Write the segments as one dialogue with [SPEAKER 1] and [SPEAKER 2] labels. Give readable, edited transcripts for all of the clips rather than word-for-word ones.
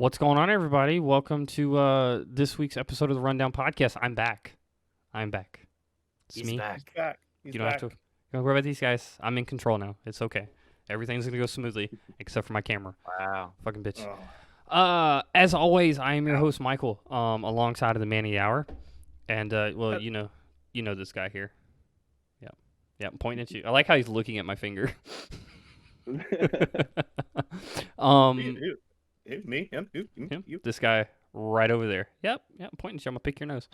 [SPEAKER 1] What's going on, everybody? Welcome to this week's episode of the Rundown Podcast. I'm back. It's
[SPEAKER 2] He's
[SPEAKER 1] me.
[SPEAKER 2] back.
[SPEAKER 1] You don't have to worry about these guys. I'm in control now. It's okay. Everything's gonna go smoothly except for my camera.
[SPEAKER 2] Wow.
[SPEAKER 1] Fucking bitch.
[SPEAKER 2] Oh.
[SPEAKER 1] As always, I am your host, Michael. Alongside of the man of the hour, and you know this guy here. Yeah, I'm pointing at you. I like how he's looking at my finger.
[SPEAKER 3] Me, him, you.
[SPEAKER 1] This guy right over there. Yep, I'm pointing at you. I'm gonna pick your nose.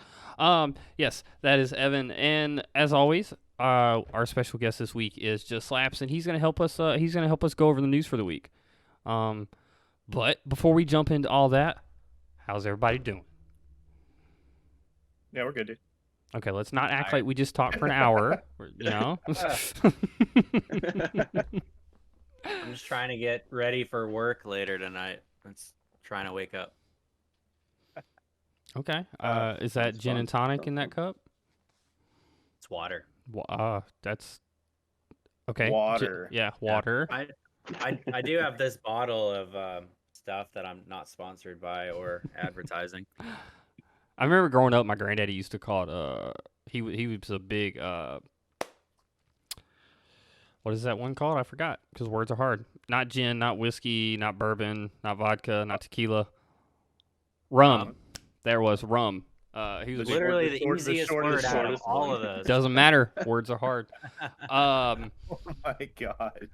[SPEAKER 1] Yes, that is Evan, and as always, our special guest this week is JustSlapz, and he's gonna help us. He's gonna help us go over the news for the week. But before we jump into all that, how's everybody doing?
[SPEAKER 3] Yeah, we're good, dude.
[SPEAKER 1] Okay, let's not act like we just talked for an hour. You know.
[SPEAKER 2] I'm just trying to get ready for work later tonight. It's trying to wake up.
[SPEAKER 1] Okay. Is that gin and tonic in that cup?
[SPEAKER 2] It's water.
[SPEAKER 1] That's okay.
[SPEAKER 3] Water.
[SPEAKER 1] Yeah, water.
[SPEAKER 2] I do have this bottle of stuff that I'm not sponsored by or advertising.
[SPEAKER 1] I remember growing up, my granddaddy used to call it. He was a big. What is that one called? I forgot because words are hard. Not gin, not whiskey, not bourbon, not vodka, not tequila. Rum. There was rum. He was
[SPEAKER 2] literally the easiest word out of all of those.
[SPEAKER 1] Doesn't matter. Words are hard.
[SPEAKER 3] Oh my god.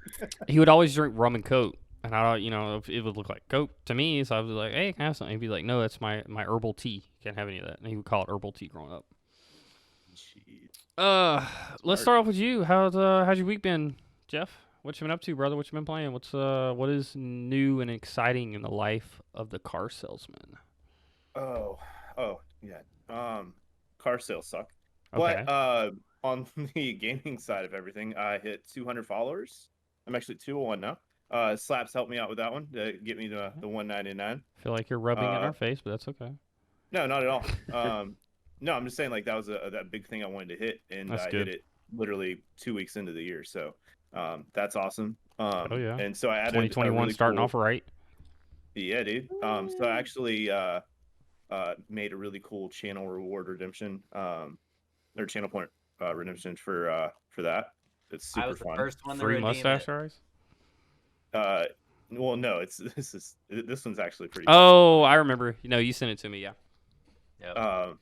[SPEAKER 1] He would always drink rum and Coke, and it would look like Coke to me. So I was like, "Hey, can I have something?" He'd be like, "No, that's my herbal tea. Can't have any of that." And he would call it herbal tea growing up.
[SPEAKER 3] Jeez.
[SPEAKER 1] Let's start off with you. How's your week been, Jeff? What you been up to, brother? What you been playing? What is new and exciting in the life of the car salesman?
[SPEAKER 3] Oh yeah. Car sales suck.
[SPEAKER 1] Okay.
[SPEAKER 3] But on the gaming side of everything, I hit 200 followers. I'm actually 201 now. Slaps helped me out with that one to get me the 199.
[SPEAKER 1] I feel like you're rubbing it in our face, but that's okay.
[SPEAKER 3] No, not at all. No, I'm just saying like that was that big thing I wanted to hit, and I hit it literally 2 weeks into the year. So that's awesome.
[SPEAKER 1] Oh yeah.
[SPEAKER 3] And so I added
[SPEAKER 1] 2021
[SPEAKER 3] really
[SPEAKER 1] starting off right.
[SPEAKER 3] Yeah, dude. So I actually made a really cool channel reward redemption, or channel point redemption for that. It's super
[SPEAKER 2] I was
[SPEAKER 3] fun.
[SPEAKER 2] the first one to
[SPEAKER 1] Free
[SPEAKER 2] redeem
[SPEAKER 1] mustache
[SPEAKER 2] it.
[SPEAKER 1] eyes.
[SPEAKER 3] Well, no, this one's actually pretty.
[SPEAKER 1] Oh, I remember. You sent it to me. Yeah.
[SPEAKER 2] Yep.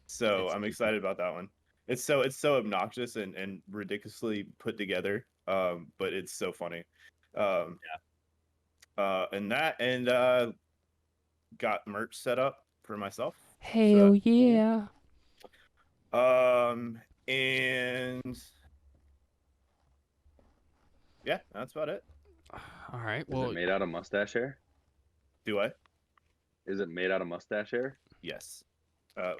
[SPEAKER 3] So I'm excited about that one. It's so obnoxious and ridiculously put together. But it's so funny. And got merch set up for myself.
[SPEAKER 1] Hell yeah.
[SPEAKER 3] And yeah, that's about it.
[SPEAKER 1] All right.
[SPEAKER 4] Is
[SPEAKER 1] Well,
[SPEAKER 4] it made out of mustache hair?
[SPEAKER 3] Do I?
[SPEAKER 4] Is it made out of mustache hair?
[SPEAKER 3] Yes.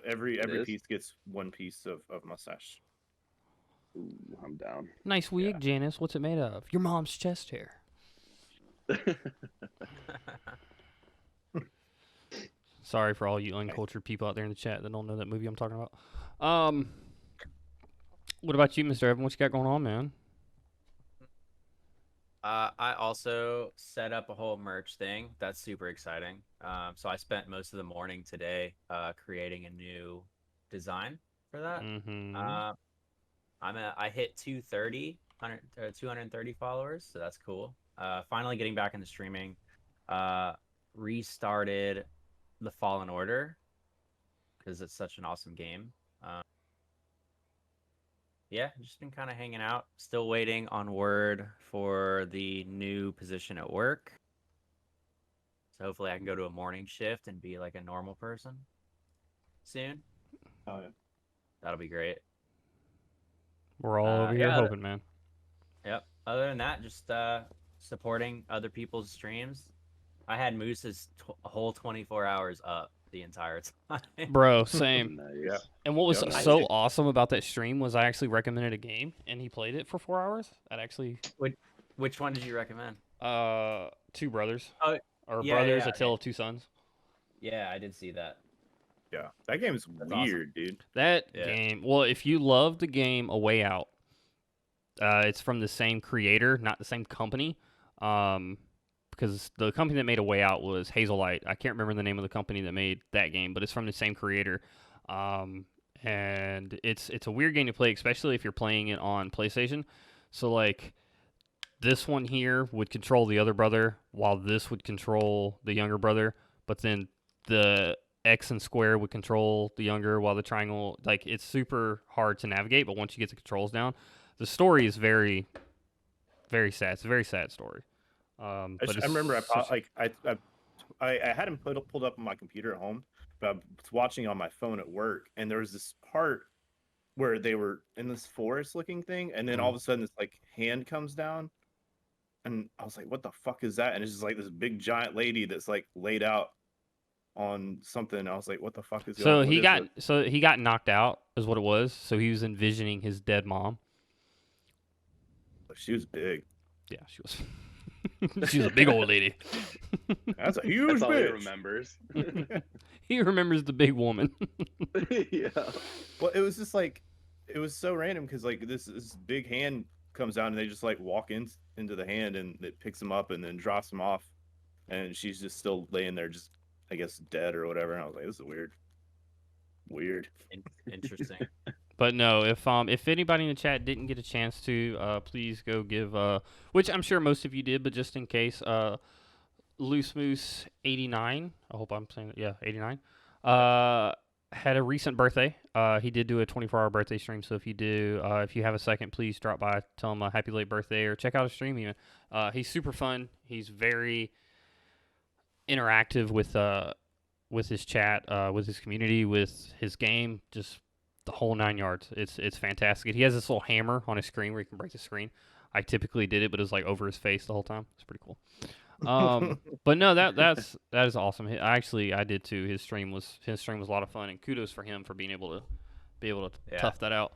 [SPEAKER 3] Every
[SPEAKER 4] is?
[SPEAKER 3] piece gets one piece of mustache.
[SPEAKER 4] Ooh, I'm down.
[SPEAKER 1] nice wig, Janice. What's it made of? Your mom's chest hair. Sorry for all you uncultured people out there in the chat that don't know that movie I'm talking about. What about you, Mr. Evan? What you got going on, man?
[SPEAKER 2] I also set up a whole merch thing. That's super exciting. So I spent most of the morning today creating a new design for that.
[SPEAKER 1] Mm-hmm.
[SPEAKER 2] I hit 230 followers, so that's cool. Finally getting back into streaming. Restarted the Fallen Order because it's such an awesome game. Yeah, just been kind of hanging out. Still waiting on word for the new position at work. So hopefully I can go to a morning shift and be like a normal person soon.
[SPEAKER 3] Oh yeah.
[SPEAKER 2] That'll be great.
[SPEAKER 1] We're all over here hoping, man.
[SPEAKER 2] Yep. Other than that, just supporting other people's streams. I had Moose's whole 24 hours up the entire time.
[SPEAKER 1] Bro, same.
[SPEAKER 4] Nice.
[SPEAKER 3] Yeah.
[SPEAKER 1] And what was
[SPEAKER 3] Yeah,
[SPEAKER 1] so awesome about that stream was I actually recommended a game, and he played it for 4 hours. That actually...
[SPEAKER 2] Which one did you recommend?
[SPEAKER 1] Two Brothers.
[SPEAKER 2] Oh,
[SPEAKER 1] or
[SPEAKER 2] yeah,
[SPEAKER 1] Brothers,
[SPEAKER 2] yeah,
[SPEAKER 1] A Tale of Two Sons.
[SPEAKER 2] Yeah, I did see that.
[SPEAKER 3] Yeah. That game's
[SPEAKER 2] That's
[SPEAKER 3] weird, dude.
[SPEAKER 1] That
[SPEAKER 2] Yeah.
[SPEAKER 1] game... Well, if you love the game A Way Out, it's from the same creator, not the same company. Because because the company that made A Way Out was Hazelight. I can't remember the name of the company that made that game, but it's from the same creator. And it's a weird game to play, especially if you're playing it on PlayStation. So like this one here would control the other brother, while this would control the younger brother. But then the X and square would control the younger, while the triangle, like it's super hard to navigate. But once you get the controls down, the story is very, very sad. It's a very sad story.
[SPEAKER 3] I
[SPEAKER 1] But
[SPEAKER 3] remember
[SPEAKER 1] such-
[SPEAKER 3] I had him pulled up on my computer at home, but I was watching on my phone at work, and there was this part where they were in this forest looking thing, and then all of a sudden this like hand comes down, and I was like, "What the fuck is that?" And it's just like this big giant lady that's like laid out on something. I was like, "What the fuck is going
[SPEAKER 1] So
[SPEAKER 3] on?
[SPEAKER 1] he
[SPEAKER 3] What
[SPEAKER 1] got
[SPEAKER 3] is this?"
[SPEAKER 1] so he got knocked out, is what it was. So he was envisioning his dead mom.
[SPEAKER 3] She was big.
[SPEAKER 1] Yeah, she was. She was a big old lady.
[SPEAKER 3] That's a huge
[SPEAKER 4] That's all he
[SPEAKER 3] bitch.
[SPEAKER 4] remembers.
[SPEAKER 1] He remembers the big woman.
[SPEAKER 4] Yeah.
[SPEAKER 3] Well, it was just like it was so random because like this big hand comes down and they just like walk into the hand and it picks him up and then drops him off, and she's just still laying there, just I guess dead or whatever. And I was like, this is weird.
[SPEAKER 2] Interesting.
[SPEAKER 1] But no, if anybody in the chat didn't get a chance to, please go give which I'm sure most of you did, but just in case, Loose Moose 89. I hope I'm saying that. Yeah, 89. Had a recent birthday. He did do a 24-hour birthday stream. So if you have a second, please drop by, tell him a happy late birthday, or check out his stream even. He's super fun. He's very interactive with his chat, with his community, with his game, just the whole 9 yards. It's fantastic. He has this little hammer on his screen where you can break the screen. I typically did it, but it was like over his face the whole time. It's pretty cool. But no, that is awesome. I did too. His stream was a lot of fun, and kudos for him for being able to
[SPEAKER 2] Yeah.
[SPEAKER 1] tough that out.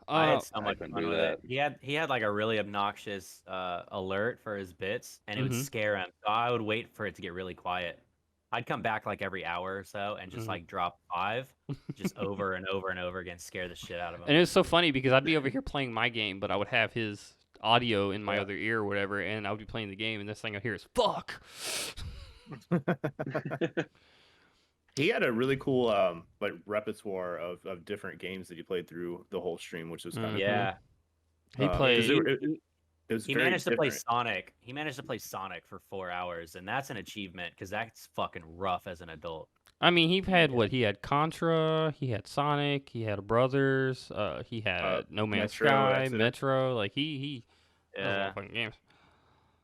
[SPEAKER 2] I had so
[SPEAKER 4] I
[SPEAKER 2] much
[SPEAKER 4] couldn't
[SPEAKER 2] fun
[SPEAKER 4] do
[SPEAKER 2] with it.
[SPEAKER 4] that.
[SPEAKER 2] He had like a really obnoxious alert for his bits, and it would
[SPEAKER 1] Mhm.
[SPEAKER 2] scare him. So I would wait for it to get really quiet. I'd come back like every hour or so and just
[SPEAKER 1] Mhm.
[SPEAKER 2] like drop 5, just over and over and over again, scare the shit out of him.
[SPEAKER 1] And it was so funny because I'd be over here playing my game, but I would have his audio in my
[SPEAKER 2] Yeah.
[SPEAKER 1] other ear or whatever, and I would be playing the game, and this thing I hear is "fuck."
[SPEAKER 3] He had a really cool like repertoire of different games that he played through the whole stream, which was kind of
[SPEAKER 1] Mhm.
[SPEAKER 2] Yeah,
[SPEAKER 1] He played.
[SPEAKER 3] It was
[SPEAKER 2] he
[SPEAKER 3] very
[SPEAKER 2] managed to play
[SPEAKER 3] different.
[SPEAKER 2] Sonic. He managed to play Sonic for 4 hours, and that's an achievement because that's fucking rough as an adult.
[SPEAKER 1] I mean, he had what? He had Contra, he had Sonic, he had Brothers, he had No Man's
[SPEAKER 3] Metro,
[SPEAKER 1] Sky,
[SPEAKER 3] Exodus.
[SPEAKER 1] Metro. Like he has a lot
[SPEAKER 2] Yeah,
[SPEAKER 1] of fucking games.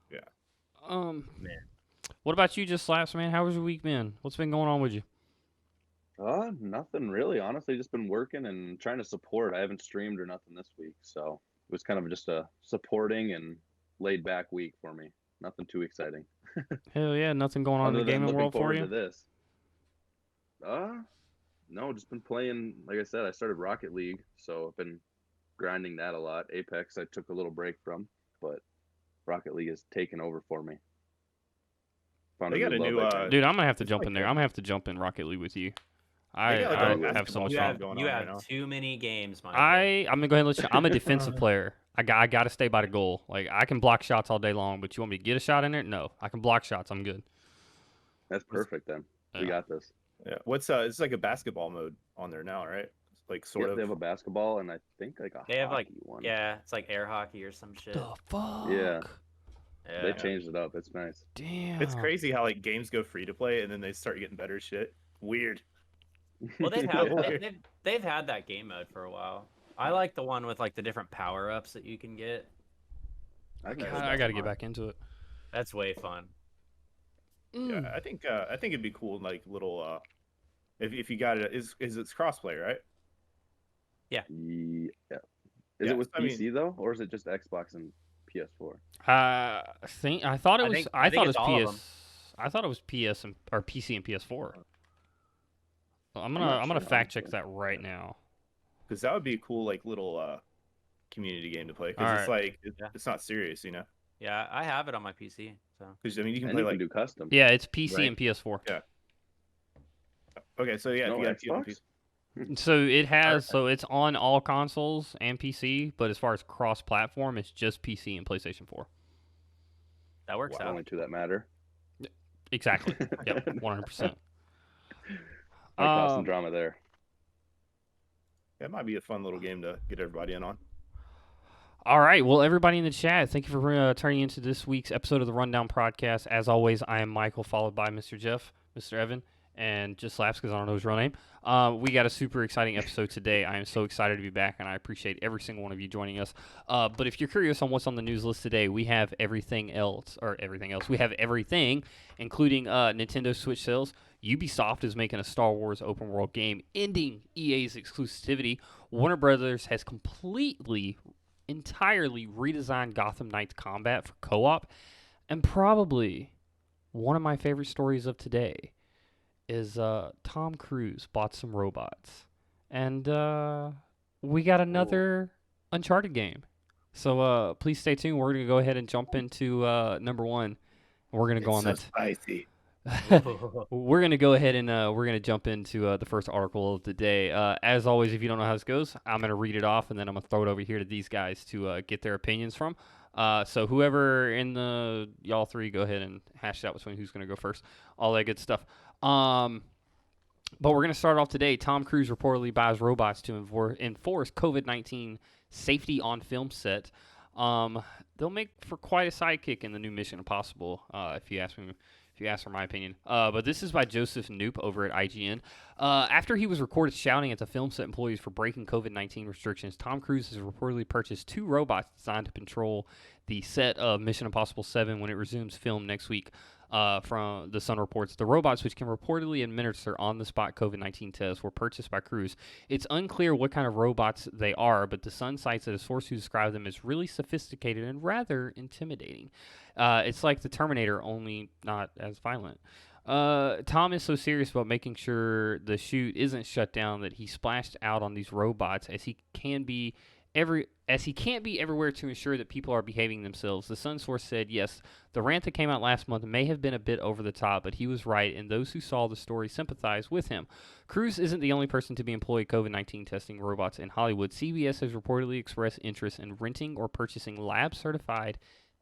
[SPEAKER 3] Yeah.
[SPEAKER 2] man.
[SPEAKER 1] What about you, JustSlapz, man? How was your week been? What's been going on with you?
[SPEAKER 4] Nothing really. Honestly, just been working and trying to support. I haven't streamed or nothing this week, so it was kind of just a supporting and laid back week for me. Nothing too exciting.
[SPEAKER 1] Hell yeah, nothing going on in
[SPEAKER 4] Other
[SPEAKER 1] the
[SPEAKER 4] than
[SPEAKER 1] gaming
[SPEAKER 4] looking
[SPEAKER 1] world for
[SPEAKER 4] forward
[SPEAKER 1] you?
[SPEAKER 4] to this. No, just been playing. Like I said, I started Rocket League, so I've been grinding that a lot. Apex, I took a little break from, but Rocket League has taken over for me. Found
[SPEAKER 3] They got
[SPEAKER 4] good
[SPEAKER 3] a
[SPEAKER 4] love
[SPEAKER 3] new,
[SPEAKER 4] that game.
[SPEAKER 1] Dude, I'm gonna have to
[SPEAKER 3] It's
[SPEAKER 1] jump
[SPEAKER 3] like
[SPEAKER 1] in there.
[SPEAKER 3] a-
[SPEAKER 1] I'm gonna have to jump in Rocket League with you.
[SPEAKER 3] They
[SPEAKER 1] I
[SPEAKER 3] got like
[SPEAKER 1] I
[SPEAKER 3] a
[SPEAKER 1] have so
[SPEAKER 3] basketball
[SPEAKER 1] much
[SPEAKER 2] You
[SPEAKER 3] game
[SPEAKER 1] fun.
[SPEAKER 2] have
[SPEAKER 3] going
[SPEAKER 2] you
[SPEAKER 3] on
[SPEAKER 2] have
[SPEAKER 3] right now.
[SPEAKER 2] too many games, Michael.
[SPEAKER 1] I'm gonna go ahead and let you. I'm a defensive player. I got to stay by the goal. Like I can block shots all day long, but you want me to get a shot in there? No, I can block shots. I'm good.
[SPEAKER 4] That's perfect then.
[SPEAKER 1] Yeah.
[SPEAKER 4] We got this.
[SPEAKER 3] Yeah. What's it's like a basketball mode on there now, right? It's like sort
[SPEAKER 4] Yep,
[SPEAKER 3] of.
[SPEAKER 4] they have a basketball and I think like a
[SPEAKER 2] They have like
[SPEAKER 4] hockey one.
[SPEAKER 2] yeah, it's like air hockey or some shit.
[SPEAKER 1] The fuck?
[SPEAKER 4] Yeah.
[SPEAKER 2] Yeah.
[SPEAKER 4] They changed it up. It's nice.
[SPEAKER 1] Damn.
[SPEAKER 3] It's crazy how like games go free to play and then they start getting better shit. Weird.
[SPEAKER 2] Well, they've had
[SPEAKER 3] Yeah.
[SPEAKER 2] they've had that game mode for a while. I like the one with like the different power ups that you can get.
[SPEAKER 4] I can
[SPEAKER 1] I got to get back into it.
[SPEAKER 2] That's way fun.
[SPEAKER 3] Yeah, I think it'd be cool like little if you got it is it's crossplay, right?
[SPEAKER 4] Yeah. Is
[SPEAKER 3] Yeah,
[SPEAKER 4] it with
[SPEAKER 3] I mean-
[SPEAKER 4] PC though, or is it just Xbox and PS4?
[SPEAKER 1] I thought it
[SPEAKER 2] I
[SPEAKER 1] was.
[SPEAKER 2] think-
[SPEAKER 1] I
[SPEAKER 2] I think
[SPEAKER 1] thought it
[SPEAKER 2] it's
[SPEAKER 1] was
[SPEAKER 2] all of
[SPEAKER 1] PS. I thought it was PS or PC and PS4. I'm
[SPEAKER 4] not
[SPEAKER 1] gonna
[SPEAKER 4] sure,
[SPEAKER 1] fact check
[SPEAKER 4] honestly.
[SPEAKER 1] that right now.
[SPEAKER 3] Because that would be a cool like little community game to play. Because
[SPEAKER 1] All
[SPEAKER 3] it's like
[SPEAKER 2] Yeah.
[SPEAKER 3] it's not serious, you know.
[SPEAKER 2] Yeah, I have it on my PC. So
[SPEAKER 3] Because I mean you can
[SPEAKER 4] And
[SPEAKER 3] play
[SPEAKER 4] you
[SPEAKER 3] like
[SPEAKER 4] can do custom.
[SPEAKER 1] Yeah, it's PC
[SPEAKER 3] Right.
[SPEAKER 1] and PS4.
[SPEAKER 3] Yeah. Okay, so yeah,
[SPEAKER 4] No
[SPEAKER 3] if you got
[SPEAKER 4] Xbox?
[SPEAKER 3] PC.
[SPEAKER 1] So it has.
[SPEAKER 3] Alright.
[SPEAKER 1] So it's on all consoles and PC, but as far as cross-platform, it's just PC and PlayStation 4.
[SPEAKER 2] That works
[SPEAKER 4] The
[SPEAKER 2] out.
[SPEAKER 4] only two that matter.
[SPEAKER 1] Exactly. Yep. 100%.
[SPEAKER 4] Might cause some drama there.
[SPEAKER 3] That might be a fun little game to get everybody in on.
[SPEAKER 1] All right. Well, everybody in the chat, thank you for turning into this week's episode of the Rundown Podcast. As always, I am Michael, followed by Mr. Jeff, Mr. Evan, and JustSlapz because I don't know his real name. We got a super exciting episode today. I am so excited to be back, and I appreciate every single one of you joining us. But if you're curious on what's on the news list today, we have everything else. We have everything, including Nintendo Switch sales. Ubisoft is making a Star Wars open world game, ending EA's exclusivity. Warner Brothers has entirely redesigned Gotham Knights combat for co-op, and probably one of my favorite stories of today is Tom Cruise bought some robots, and we got another Uncharted game. So please stay tuned. We're gonna go ahead and jump into number one. We're gonna go on that.
[SPEAKER 3] Spicy.
[SPEAKER 1] We're going to go ahead and we're going to jump into the first article of the day. As always, if you don't know how this goes, I'm going to read it off, and then I'm going to throw it over here to these guys to get their opinions from. So whoever y'all three, go ahead and hash it out between who's going to go first. All that good stuff. But we're going to start off today. Tom Cruise reportedly buys robots to enforce COVID-19 safety on film set. They'll make for quite a sidekick in the new Mission Impossible, if you ask me. If you ask for my opinion. But this is by Joseph Noop over at IGN. After he was recorded shouting at the film set employees for breaking COVID-19 restrictions, Tom Cruise has reportedly purchased 2 robots designed to patrol the set of Mission Impossible 7 when it resumes film next week. From The Sun reports, the robots, which can reportedly administer on-the-spot COVID-19 tests, were purchased by Cruise. It's unclear what kind of robots they are, but The Sun cites that a source who described them as really sophisticated and rather intimidating. It's like the Terminator, only not as violent. Tom is so serious about making sure the shoot isn't shut down that he splashed out on these robots as he can't be everywhere to ensure that people are behaving themselves. The Sun source said, yes, the rant that came out last month may have been a bit over the top, but he was right, and those who saw the story sympathize with him. Cruise isn't the only person to be employed COVID-19 testing robots in Hollywood. CBS has reportedly expressed interest in renting or purchasing lab-certified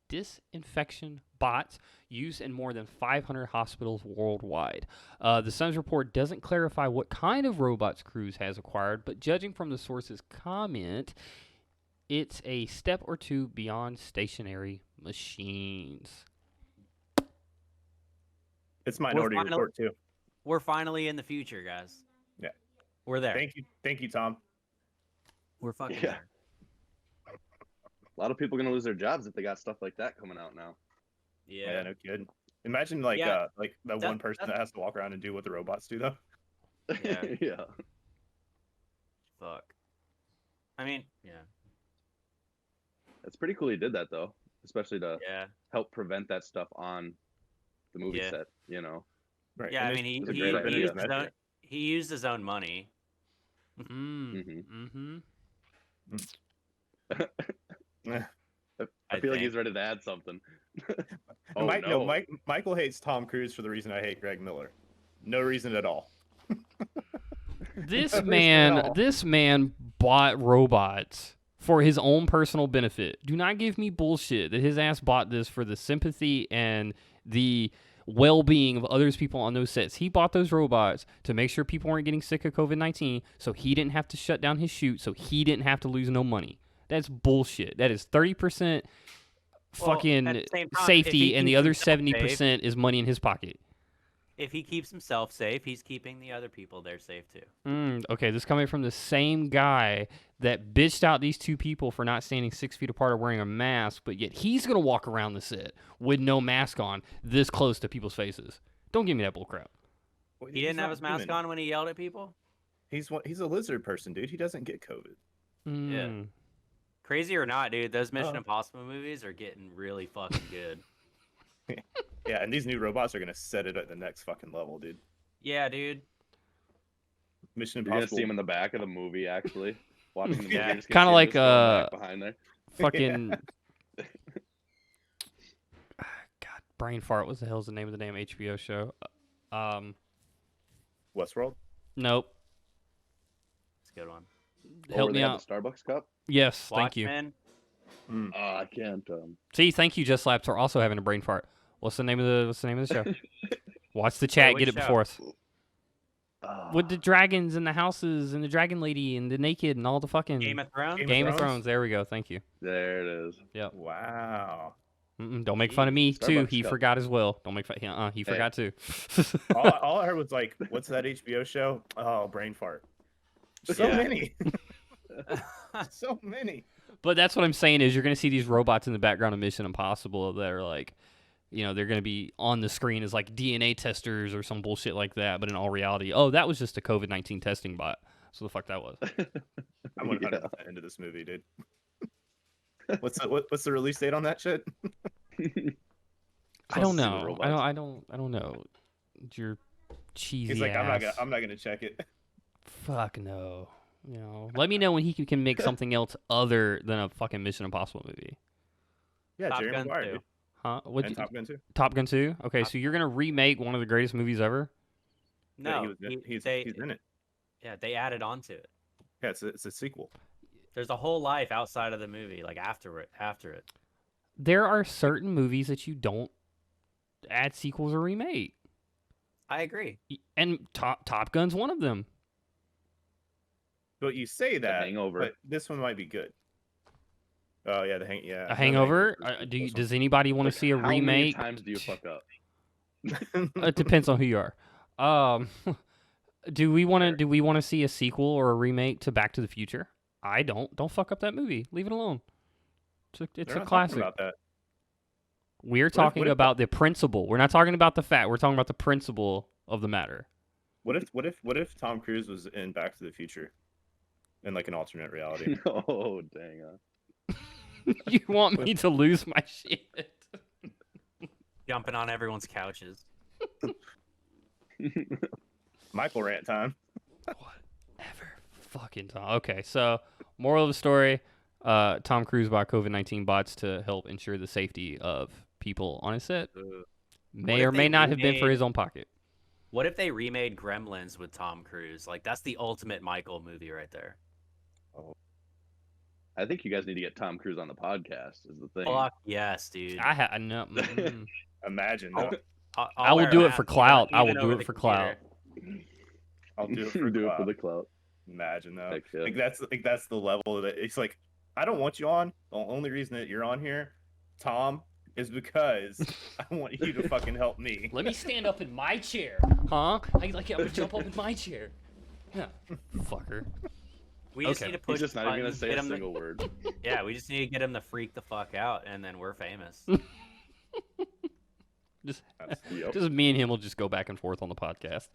[SPEAKER 1] disinfection bots used in more than 500 hospitals worldwide. The Sun's report doesn't clarify what kind of robots Cruise has acquired, but judging from the source's comment, it's a step or two beyond stationary machines.
[SPEAKER 3] It's Minority Report too.
[SPEAKER 2] We're finally in the future, guys.
[SPEAKER 3] Yeah.
[SPEAKER 2] We're there.
[SPEAKER 3] Thank you, Tom.
[SPEAKER 2] We're fucking
[SPEAKER 4] Yeah.
[SPEAKER 2] there.
[SPEAKER 4] A lot of people are gonna lose their jobs if they got stuff like that coming out now.
[SPEAKER 2] Yeah.
[SPEAKER 3] No kidding. Imagine like that one person that has to walk around and do what the robots do though.
[SPEAKER 2] Yeah.
[SPEAKER 4] Yeah.
[SPEAKER 2] Fuck. I mean, yeah.
[SPEAKER 4] It's pretty cool he did that though, especially to
[SPEAKER 2] Yeah.
[SPEAKER 4] help prevent that stuff on the movie
[SPEAKER 2] Yeah.
[SPEAKER 4] set. You know.
[SPEAKER 3] Right.
[SPEAKER 2] Yeah,
[SPEAKER 3] And
[SPEAKER 2] I mean,
[SPEAKER 4] it's a great idea.
[SPEAKER 2] he used his own money.
[SPEAKER 4] I feel like he's ready to add something.
[SPEAKER 3] Michael hates Tom Cruise for the reason I hate Greg Miller. No reason at all.
[SPEAKER 1] This man bought robots for his own personal benefit. Do not give me bullshit that his ass bought this for the sympathy and the well-being of others people on those sets. He bought those robots to make sure people weren't getting sick of COVID-19, so he didn't have to shut down his shoot, so he didn't have to lose no money. That's bullshit. That is 30% fucking safety, and the other 70% is money in his pocket.
[SPEAKER 2] If he keeps himself safe, he's keeping the other people there safe too.
[SPEAKER 1] Okay, this is coming from the same guy that bitched out these 2 people for not standing 6 feet apart or wearing a mask, but yet he's going to walk around the set with no mask on this close to people's faces. Don't give me that bullcrap.
[SPEAKER 2] He didn't have his mask on when he yelled at people?
[SPEAKER 3] He's a lizard person, dude. He doesn't get COVID.
[SPEAKER 2] Yeah. Crazy or not, dude, those Mission Impossible movies are getting really fucking good.
[SPEAKER 3] Yeah, and these new robots are gonna set it at the next fucking level, dude.
[SPEAKER 2] Yeah, dude.
[SPEAKER 3] Mission
[SPEAKER 4] You're gonna
[SPEAKER 3] Impossible.
[SPEAKER 4] see him in the back of the movie, actually, watching the movie.
[SPEAKER 2] Yeah.
[SPEAKER 1] Kind of like
[SPEAKER 4] behind there.
[SPEAKER 1] fucking God, brain fart. What the hell's the name of the damn HBO show?
[SPEAKER 3] Westworld.
[SPEAKER 1] Nope.
[SPEAKER 2] It's a good one.
[SPEAKER 1] Help
[SPEAKER 4] Where
[SPEAKER 1] me
[SPEAKER 4] they have
[SPEAKER 1] out.
[SPEAKER 4] the Starbucks cup.
[SPEAKER 1] Yes, thank you.
[SPEAKER 2] Watchmen.
[SPEAKER 4] I can't.
[SPEAKER 1] See, thank you, JustSlapz, for also having a brain fart. What's the name of the show? Watch the chat,
[SPEAKER 2] which
[SPEAKER 1] get it
[SPEAKER 2] show?
[SPEAKER 1] before us. With the dragons and the houses and the dragon lady and the naked and all the fucking
[SPEAKER 2] Game of Thrones.
[SPEAKER 1] Game of Thrones. There we go. Thank you.
[SPEAKER 4] There it is.
[SPEAKER 1] Yep.
[SPEAKER 3] Wow.
[SPEAKER 1] Don't make fun of me too.
[SPEAKER 4] Starbucks
[SPEAKER 1] He
[SPEAKER 4] cup.
[SPEAKER 1] forgot as well. Don't make fun. He forgot too.
[SPEAKER 3] All I heard was like, what's that HBO show? Oh, brain fart. So
[SPEAKER 2] Yeah.
[SPEAKER 3] many. So many.
[SPEAKER 1] But that's what I'm saying is you're gonna see these robots in the background of Mission Impossible that are like, they're gonna be on the screen as like DNA testers or some bullshit like that. But in all reality, oh, that was just a COVID-19 testing bot. So the fuck that was.
[SPEAKER 3] I'm 100% into this movie, dude. What's the release date on that shit?
[SPEAKER 1] I don't
[SPEAKER 4] Trust in the
[SPEAKER 1] know.
[SPEAKER 4] robots.
[SPEAKER 1] I don't know. Your cheesy
[SPEAKER 3] He's like,
[SPEAKER 1] ass.
[SPEAKER 3] I'm not gonna check it.
[SPEAKER 1] Fuck no. Let me know when he can make something else other than a fucking Mission Impossible movie.
[SPEAKER 3] Yeah,
[SPEAKER 2] Top
[SPEAKER 3] Jerry
[SPEAKER 2] Gun
[SPEAKER 3] Maguire,
[SPEAKER 2] 2.
[SPEAKER 3] dude.
[SPEAKER 1] Huh?
[SPEAKER 3] And Top Gun 2.
[SPEAKER 1] Top Gun 2? Okay, so you're gonna remake one of the greatest movies ever?
[SPEAKER 2] No,
[SPEAKER 3] he's in it.
[SPEAKER 2] Yeah, they added on to it.
[SPEAKER 3] Yeah, it's a sequel.
[SPEAKER 2] There's a whole life outside of the movie, like after it.
[SPEAKER 1] There are certain movies that you don't add sequels or remake,
[SPEAKER 2] I agree.
[SPEAKER 1] and Top Gun's one of them.
[SPEAKER 3] But you say that,
[SPEAKER 4] Hangover.
[SPEAKER 3] but this one might be good. Oh yeah,
[SPEAKER 1] A Hangover? Does anybody want to
[SPEAKER 4] Like,
[SPEAKER 1] see a
[SPEAKER 4] how many
[SPEAKER 1] remake?
[SPEAKER 4] times do you fuck up?
[SPEAKER 1] It depends on who you are. Do we want to see a sequel or a remake to Back to the Future? I don't. Don't fuck up that movie. Leave it alone. It's a classic.
[SPEAKER 3] About that.
[SPEAKER 1] We're
[SPEAKER 3] if-
[SPEAKER 1] talking
[SPEAKER 3] what if-
[SPEAKER 1] about the principle. We're not talking about the fact. We're talking about the principle of the matter.
[SPEAKER 3] What if Tom Cruise was in Back to the Future, in like an alternate reality?
[SPEAKER 4] Oh dang!
[SPEAKER 1] You want me to lose my shit?
[SPEAKER 2] Jumping on everyone's couches.
[SPEAKER 3] Michael rant time.
[SPEAKER 1] Whatever. Fucking Tom. Okay, so moral of the story: Tom Cruise bought COVID-19 bots to help ensure the safety of people on his set. May
[SPEAKER 2] if
[SPEAKER 1] or may
[SPEAKER 2] they
[SPEAKER 1] not have been for
[SPEAKER 2] remade-
[SPEAKER 1] his own pocket.
[SPEAKER 2] What if they remade Gremlins with Tom Cruise? Like that's the ultimate Michael movie right there.
[SPEAKER 4] I think you guys need to get Tom Cruise on the podcast. Is the thing.
[SPEAKER 2] Fuck yes, dude.
[SPEAKER 1] I know.
[SPEAKER 3] Imagine
[SPEAKER 2] I'll-
[SPEAKER 3] that.
[SPEAKER 1] I will
[SPEAKER 2] wear
[SPEAKER 1] do
[SPEAKER 2] a
[SPEAKER 1] it for
[SPEAKER 2] mask,
[SPEAKER 1] clout. I
[SPEAKER 2] even
[SPEAKER 1] will do
[SPEAKER 2] over
[SPEAKER 1] it
[SPEAKER 2] the
[SPEAKER 1] for
[SPEAKER 2] computer.
[SPEAKER 1] clout.
[SPEAKER 3] I'll do it for
[SPEAKER 4] do it
[SPEAKER 3] clout.
[SPEAKER 4] for the clout.
[SPEAKER 3] Imagine that.
[SPEAKER 4] Heck yeah.
[SPEAKER 3] Like that's the level that it's like. I don't want you on. The only reason that you're on here, Tom, is because I want you to fucking help me.
[SPEAKER 1] Let me stand up in my chair. Huh? I'm gonna jump up in my chair. Yeah. Fucker.
[SPEAKER 2] We just
[SPEAKER 1] Okay.
[SPEAKER 2] need to push
[SPEAKER 4] He's just not even gonna
[SPEAKER 2] buttons,
[SPEAKER 4] say
[SPEAKER 2] get
[SPEAKER 4] a
[SPEAKER 2] him
[SPEAKER 4] single word.
[SPEAKER 2] Yeah, we just need to get him to freak the fuck out, and then we're famous.
[SPEAKER 1] Just,
[SPEAKER 4] Yep.
[SPEAKER 1] just me and him will just go back and forth on the podcast.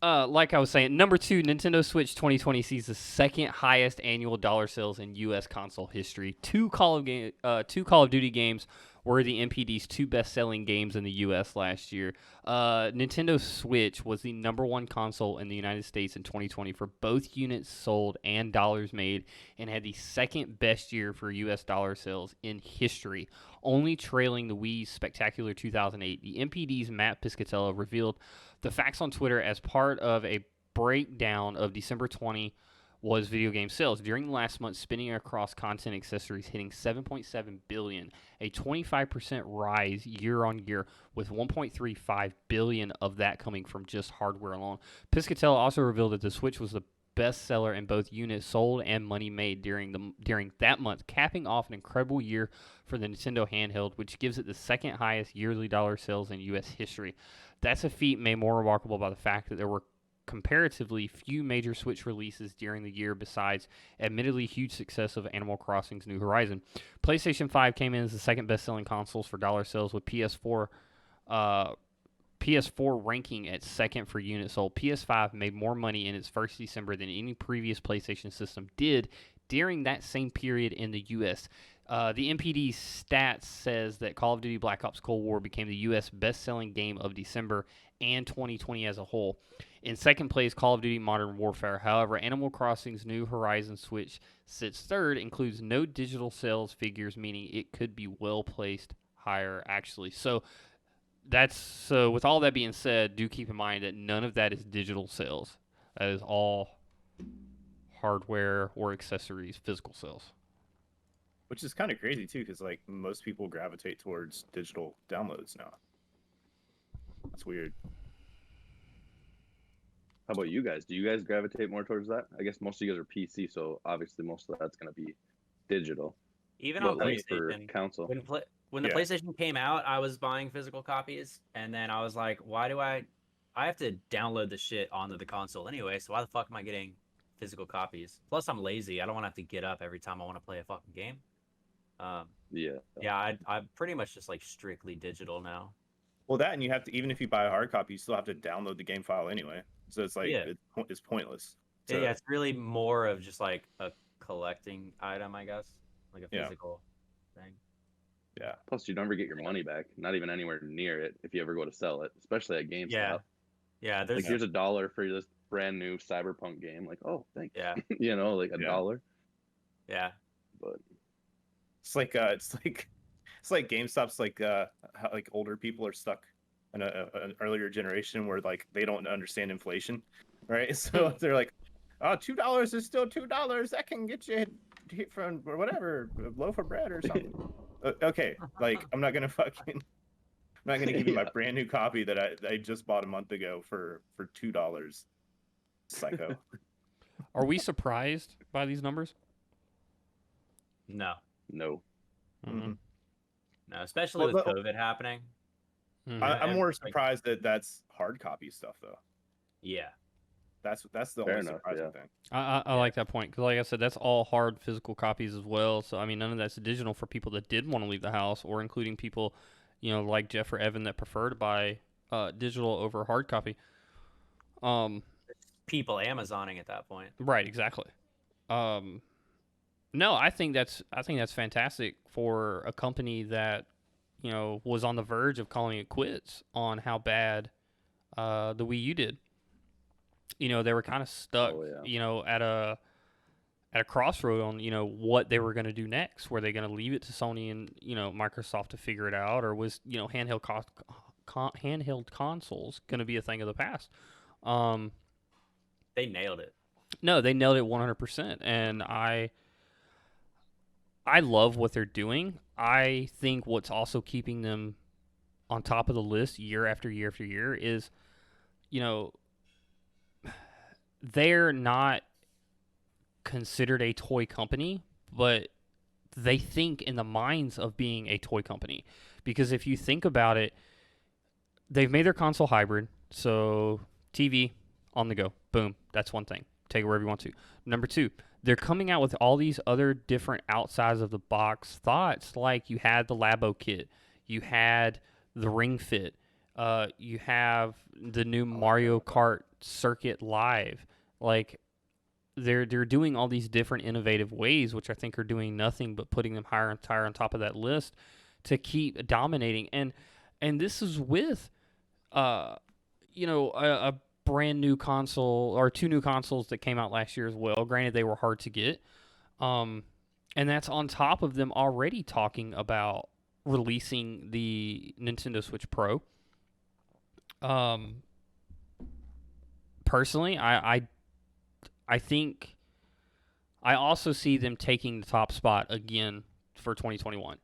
[SPEAKER 1] Like I was saying, number 2, Nintendo Switch 2020 sees the second highest annual dollar sales in U.S. console history. Two Call of Duty games were the NPD's 2 best-selling games in the U.S. last year. Nintendo Switch was the number 1 console in the United States in 2020 for both units sold and dollars made, and had the second best year for U.S. dollar sales in history, only trailing the Wii's spectacular 2008. The NPD's Matt Piscatella revealed the facts on Twitter as part of a breakdown of December 20 was video game sales. During the last month, spending across content accessories hitting $7.7 billion, a 25% rise year on year, with $1.35 billion of that coming from just hardware alone. Piscatella also revealed that the Switch was the best seller in both units sold and money made during that month, capping off an incredible year for the Nintendo handheld, which gives it the second highest yearly dollar sales in U.S. history. That's a feat made more remarkable by the fact that there were comparatively few major Switch releases during the year besides admittedly huge success of Animal Crossing's New Horizon. PlayStation 5 came in as the second best-selling consoles for dollar sales, with PS4 ranking at second for units sold. PS5 made more money in its first December than any previous PlayStation system did during that same period in the U.S. The NPD stats says that Call of Duty Black Ops Cold War became the U.S. best-selling game of December and 2020 as a whole. In second place, Call of Duty Modern Warfare. However, Animal Crossing's New Horizon Switch sits third, includes no digital sales figures, meaning it could be well placed higher, actually. So with all that being said, do keep in mind that none of that is digital sales. That is all hardware or accessories physical sales.
[SPEAKER 3] Which is kind of crazy too, because like most people gravitate towards digital downloads now. That's weird.
[SPEAKER 4] How about you guys? Do you guys gravitate more towards that? I guess most of you guys are PC, so obviously most of that's going to be digital.
[SPEAKER 2] Even
[SPEAKER 4] But
[SPEAKER 2] on
[SPEAKER 4] like for
[SPEAKER 2] PlayStation,
[SPEAKER 4] console,
[SPEAKER 2] when the
[SPEAKER 3] Yeah.
[SPEAKER 2] PlayStation came out, I was buying physical copies, and then I was like, why do I have to download the shit onto the console anyway? So why the fuck am I getting physical copies? Plus, I'm lazy. I don't want to have to get up every time I want to play a fucking game.
[SPEAKER 4] yeah.
[SPEAKER 2] Yeah, I'm pretty much just like strictly digital now.
[SPEAKER 3] Well, that and you have to, even if you buy a hard copy, you still have to download the game file anyway. So it's like
[SPEAKER 2] Yeah.
[SPEAKER 3] it's pointless.
[SPEAKER 2] Yeah,
[SPEAKER 3] to-
[SPEAKER 2] yeah, it's really more of just like a collecting item, I guess, like a
[SPEAKER 3] Yeah.
[SPEAKER 2] physical thing.
[SPEAKER 3] Yeah.
[SPEAKER 4] Plus, you never get your money back. Not even anywhere near it if you ever go to sell it, especially at GameStop.
[SPEAKER 2] Yeah, yeah. There's
[SPEAKER 4] Like, here's $1 for this brand new Cyberpunk game. Like, oh, thanks.
[SPEAKER 2] yeah,
[SPEAKER 4] You know, like
[SPEAKER 3] Yeah.
[SPEAKER 4] $1.
[SPEAKER 2] yeah.
[SPEAKER 4] But
[SPEAKER 3] It's like GameStop's like how like older people are stuck in an earlier generation where like they don't understand inflation, right? So they're like, oh, $2 is still $2. That can get you from or whatever a loaf of bread or something. Okay, like I'm not gonna give you my
[SPEAKER 4] Yeah.
[SPEAKER 3] brand new copy that I just bought a month ago for $2. Psycho.
[SPEAKER 1] Are we surprised by these numbers?
[SPEAKER 2] No,
[SPEAKER 4] no.
[SPEAKER 1] Mm-hmm.
[SPEAKER 2] no, especially
[SPEAKER 3] Well,
[SPEAKER 2] with
[SPEAKER 3] the-
[SPEAKER 2] COVID happening.
[SPEAKER 1] Mm-hmm.
[SPEAKER 3] I'm more
[SPEAKER 2] Like-
[SPEAKER 3] surprised that that's hard copy stuff though.
[SPEAKER 2] Yeah,
[SPEAKER 3] That's the
[SPEAKER 4] Fair
[SPEAKER 3] only
[SPEAKER 4] enough,
[SPEAKER 3] surprising
[SPEAKER 4] yeah.
[SPEAKER 3] thing.
[SPEAKER 1] I like that point because, like I said, that's all hard physical copies as well. So I mean, none of that's digital for people that did want to leave the house, or including people, like Jeff or Evan that prefer to buy digital over hard copy.
[SPEAKER 2] people Amazoning at that point.
[SPEAKER 1] Right, exactly. No, I think that's fantastic for a company that was on the verge of calling it quits on how bad the Wii U did. They were kind of stuck,
[SPEAKER 4] Oh, yeah.
[SPEAKER 1] at a crossroad on what they were going to do next. Were they going to leave it to Sony and Microsoft to figure it out, or was handheld consoles going to be a thing of the past?
[SPEAKER 2] They nailed it.
[SPEAKER 1] No, they nailed it 100%, and I love what they're doing. I think what's also keeping them on top of the list year after year after year is, they're not considered a toy company, but they think in the minds of being a toy company. Because if you think about it, they've made their console hybrid, so TV on the go, boom, that's one thing. Take it wherever you want to. Number two, they're coming out with all these other different outsides of the box thoughts, like you had the Labo kit, you had the Ring Fit, you have the new Mario Kart Circuit Live. Like they're doing all these different innovative ways, which I think are doing nothing but putting them higher and higher on top of that list to keep dominating. And this is with a brand new console or two new consoles that came out last year as well. Granted, they were hard to get. And that's on top of them already talking about releasing the Nintendo Switch Pro. Personally, I think I also see them taking the top spot again for 2021.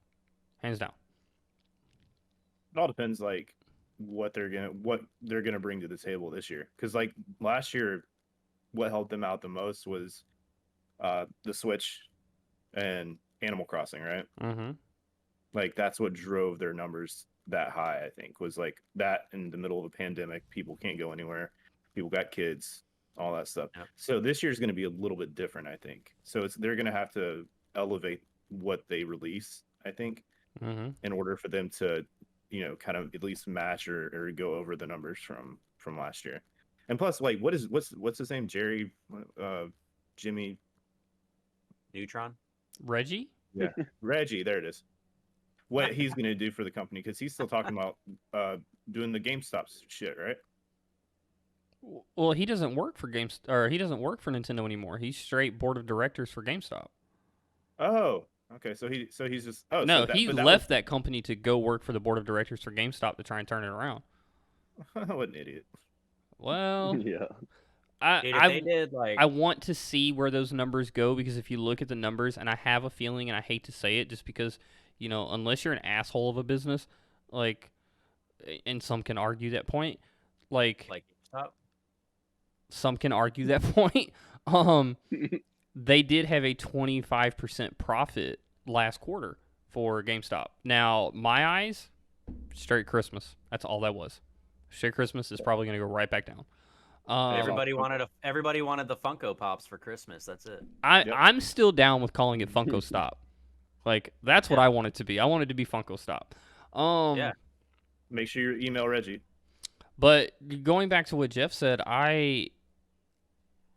[SPEAKER 1] Hands down.
[SPEAKER 3] It all depends like what they're gonna bring to the table this year. Because like last year, what helped them out the most was the Switch and Animal Crossing, right?
[SPEAKER 1] Mm-hmm.
[SPEAKER 3] Like that's what drove their numbers that high. I think was like that in the middle of a pandemic, people can't go anywhere, people got kids, all that stuff.
[SPEAKER 2] Yep.
[SPEAKER 3] So this year's going to be a little bit different, I think. So they're going to have to elevate what they release, I think,
[SPEAKER 1] Mm-hmm.
[SPEAKER 3] in order for them to, kind of at least match or go over the numbers from last year. And plus, like, what's his name? Jerry, Jimmy,
[SPEAKER 2] Neutron.
[SPEAKER 1] Reggie?
[SPEAKER 3] Reggie. There it is. What he's going to do for the company, because he's still talking about doing the GameStop shit, right?
[SPEAKER 1] Well, he doesn't work for he doesn't work for Nintendo anymore. He's straight board of directors for GameStop.
[SPEAKER 3] Oh, okay. So he's just
[SPEAKER 1] No, he left that company to go work for the board of directors for GameStop to try and turn it around.
[SPEAKER 3] What an idiot.
[SPEAKER 1] Well,
[SPEAKER 4] Yeah.
[SPEAKER 2] Dude, if they did like,
[SPEAKER 1] I want to see where those numbers go, because if you look at the numbers, and I have a feeling, and I hate to say it, just because, unless you're an asshole of a business, like, and some can argue that point, like
[SPEAKER 2] GameStop,
[SPEAKER 1] some can argue that point. Um, they did have a 25% profit last quarter for GameStop. Now, my eyes, straight Christmas. That's all that was. Straight Christmas is probably going to go right back down.
[SPEAKER 2] everybody wanted the Funko Pops for Christmas. That's it.
[SPEAKER 1] I'm still down with calling it Funko Stop. Like, that's what I want it to be. I want it to be Funko Stop.
[SPEAKER 2] Yeah.
[SPEAKER 3] Make sure you email Reggie.
[SPEAKER 1] But going back to what Jeff said,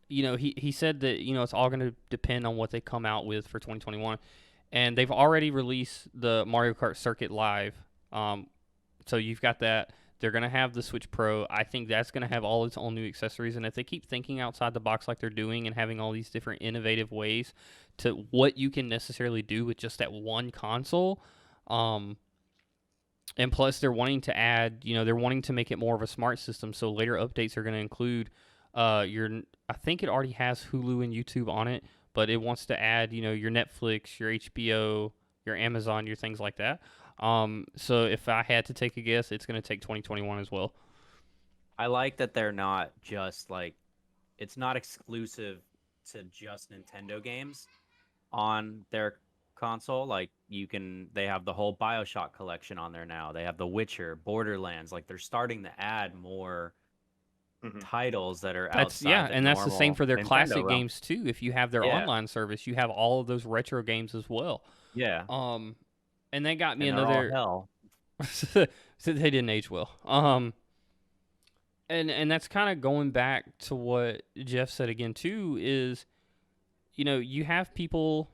[SPEAKER 1] he said that, it's all going to depend on what they come out with for 2021. And they've already released the Mario Kart Circuit Live. So you've got that. They're going to have the Switch Pro. I think that's going to have all its own new accessories. And if they keep thinking outside the box like they're doing and having all these different innovative ways to what you can necessarily do with just that one console, and plus they're wanting to add, they're wanting to make it more of a smart system. So later updates are going to include I think it already has Hulu and YouTube on it, but it wants to add, your Netflix, your HBO, your Amazon, your things like that. So if I had to take a guess, it's going to take 2021 as well.
[SPEAKER 2] I like that they're not just like, it's not exclusive to just Nintendo games on their console. Like they have the whole BioShock collection on there now. They have The Witcher, Borderlands. Like they're starting to add more titles that are outside.
[SPEAKER 1] And that's the same for their
[SPEAKER 2] Nintendo
[SPEAKER 1] classic
[SPEAKER 2] realm.
[SPEAKER 1] games too. If you have their online service, you have all of those retro games as well.
[SPEAKER 2] Yeah.
[SPEAKER 1] And they got me
[SPEAKER 2] and
[SPEAKER 1] another.
[SPEAKER 2] Hell.
[SPEAKER 1] So they didn't age well. And that's kind of going back to what Jeff said again too. Is, you have people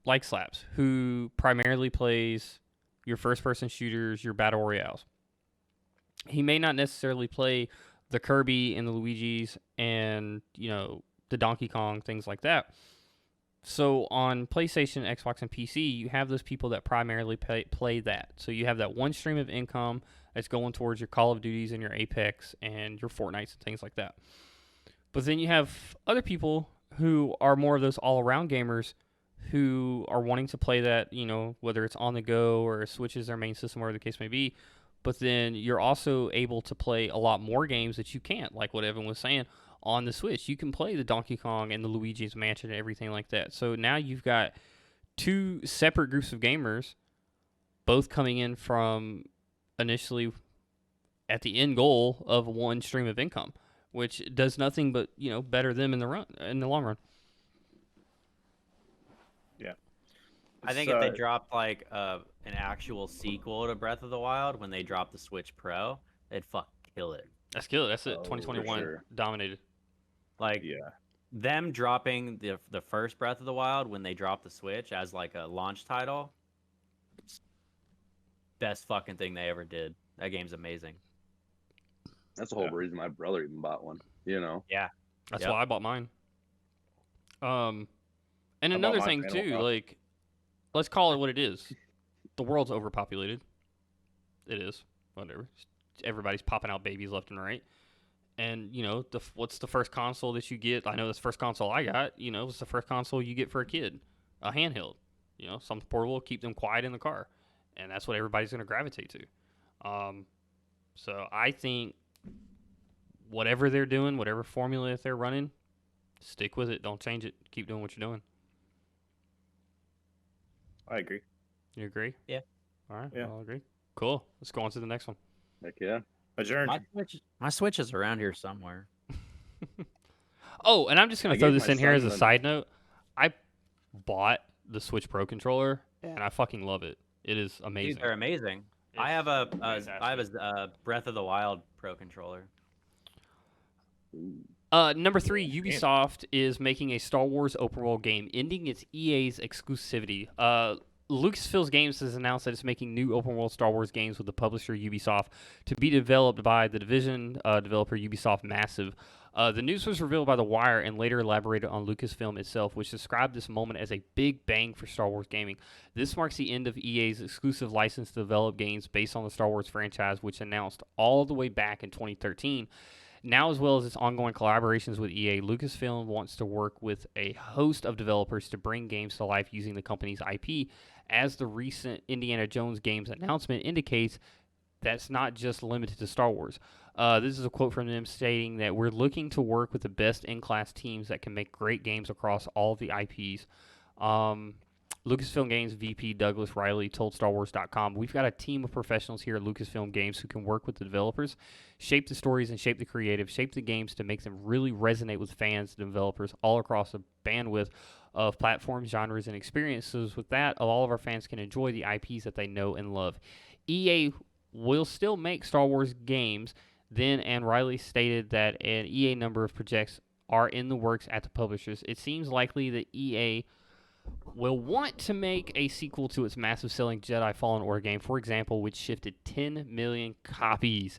[SPEAKER 1] like Slaps who primarily plays your first-person shooters, your battle royales. He may not necessarily play the Kirby and the Luigi's and the Donkey Kong, things like that. So on PlayStation, Xbox, and PC, you have those people that primarily play that. So you have that one stream of income that's going towards your Call of Duties and your Apex and your Fortnites and things like that. But then you have other people who are more of those all-around gamers who are wanting to play that, whether it's on the go or Switch is their main system, whatever the case may be. But then you're also able to play a lot more games that you can't, like what Evan was saying. On the Switch, you can play the Donkey Kong and the Luigi's Mansion and everything like that. So now you've got two separate groups of gamers, both coming in from initially at the end goal of one stream of income, which does nothing but better them in the long run.
[SPEAKER 3] Yeah,
[SPEAKER 2] I think if they dropped like an actual sequel to Breath of the Wild when they dropped the Switch Pro, they'd kill it.
[SPEAKER 1] That's kill it. That's it. 2021 dominated.
[SPEAKER 2] Like them dropping the first Breath of the Wild when they dropped the Switch as like a launch title, best fucking thing they ever did. That game's amazing.
[SPEAKER 4] That's the whole reason my brother even bought one.
[SPEAKER 2] Yeah.
[SPEAKER 1] That's why I bought mine. And another thing too, like, let's call it what it is. The world's overpopulated. It is. Whatever. Everybody's popping out babies left and right. And, what's the first console that you get? I know that's the first console I got. It's the first console you get for a kid. A handheld. Something portable, keep them quiet in the car. And that's what everybody's going to gravitate to. So I think whatever they're doing, whatever formula they're running, stick with it. Don't change it. Keep doing what you're doing.
[SPEAKER 3] I agree.
[SPEAKER 1] You agree?
[SPEAKER 2] Yeah.
[SPEAKER 1] All right.
[SPEAKER 3] Yeah.
[SPEAKER 1] I'll agree. Cool. Let's go on to the next one.
[SPEAKER 4] Heck yeah.
[SPEAKER 3] Adjourned.
[SPEAKER 2] My Switch is around here somewhere.
[SPEAKER 1] Oh, and I'm just going
[SPEAKER 4] I
[SPEAKER 1] to throw
[SPEAKER 4] gave
[SPEAKER 1] this
[SPEAKER 4] my
[SPEAKER 1] in here as
[SPEAKER 4] son
[SPEAKER 1] a
[SPEAKER 4] one.
[SPEAKER 1] side note. I bought the Switch Pro controller, and I fucking love it. It is amazing.
[SPEAKER 2] Dude, they're amazing. I have a Breath of the Wild Pro controller.
[SPEAKER 1] Number 3, Ubisoft is making a Star Wars open world game, ending its EA's exclusivity. Lucasfilm Games has announced that it's making new open world Star Wars games with the publisher Ubisoft to be developed by the Division developer Ubisoft Massive. The news was revealed by The Wire and later elaborated on Lucasfilm itself, which described this moment as a big bang for Star Wars gaming. This marks the end of EA's exclusive license to develop games based on the Star Wars franchise, which announced all the way back in 2013. Now, as well as its ongoing collaborations with EA, Lucasfilm wants to work with a host of developers to bring games to life using the company's IP. As the recent Indiana Jones games announcement indicates, that's not just limited to Star Wars. This is a quote from them stating that we're looking to work with the best in-class teams that can make great games across all of the IPs. Lucasfilm Games VP Douglas Riley told StarWars.com, "We've got a team of professionals here at Lucasfilm Games who can work with the developers, shape the stories and shape the creative, shape the games to make them really resonate with fans and developers all across a bandwidth of platforms, genres, and experiences. With that, all of our fans can enjoy the IPs that they know and love. EA will still make Star Wars games." Then, and Riley stated that an EA number of projects are in the works at the publishers. It seems likely that EA will want to make a sequel to its massive selling Jedi Fallen Order game, for example, which shifted 10 million copies.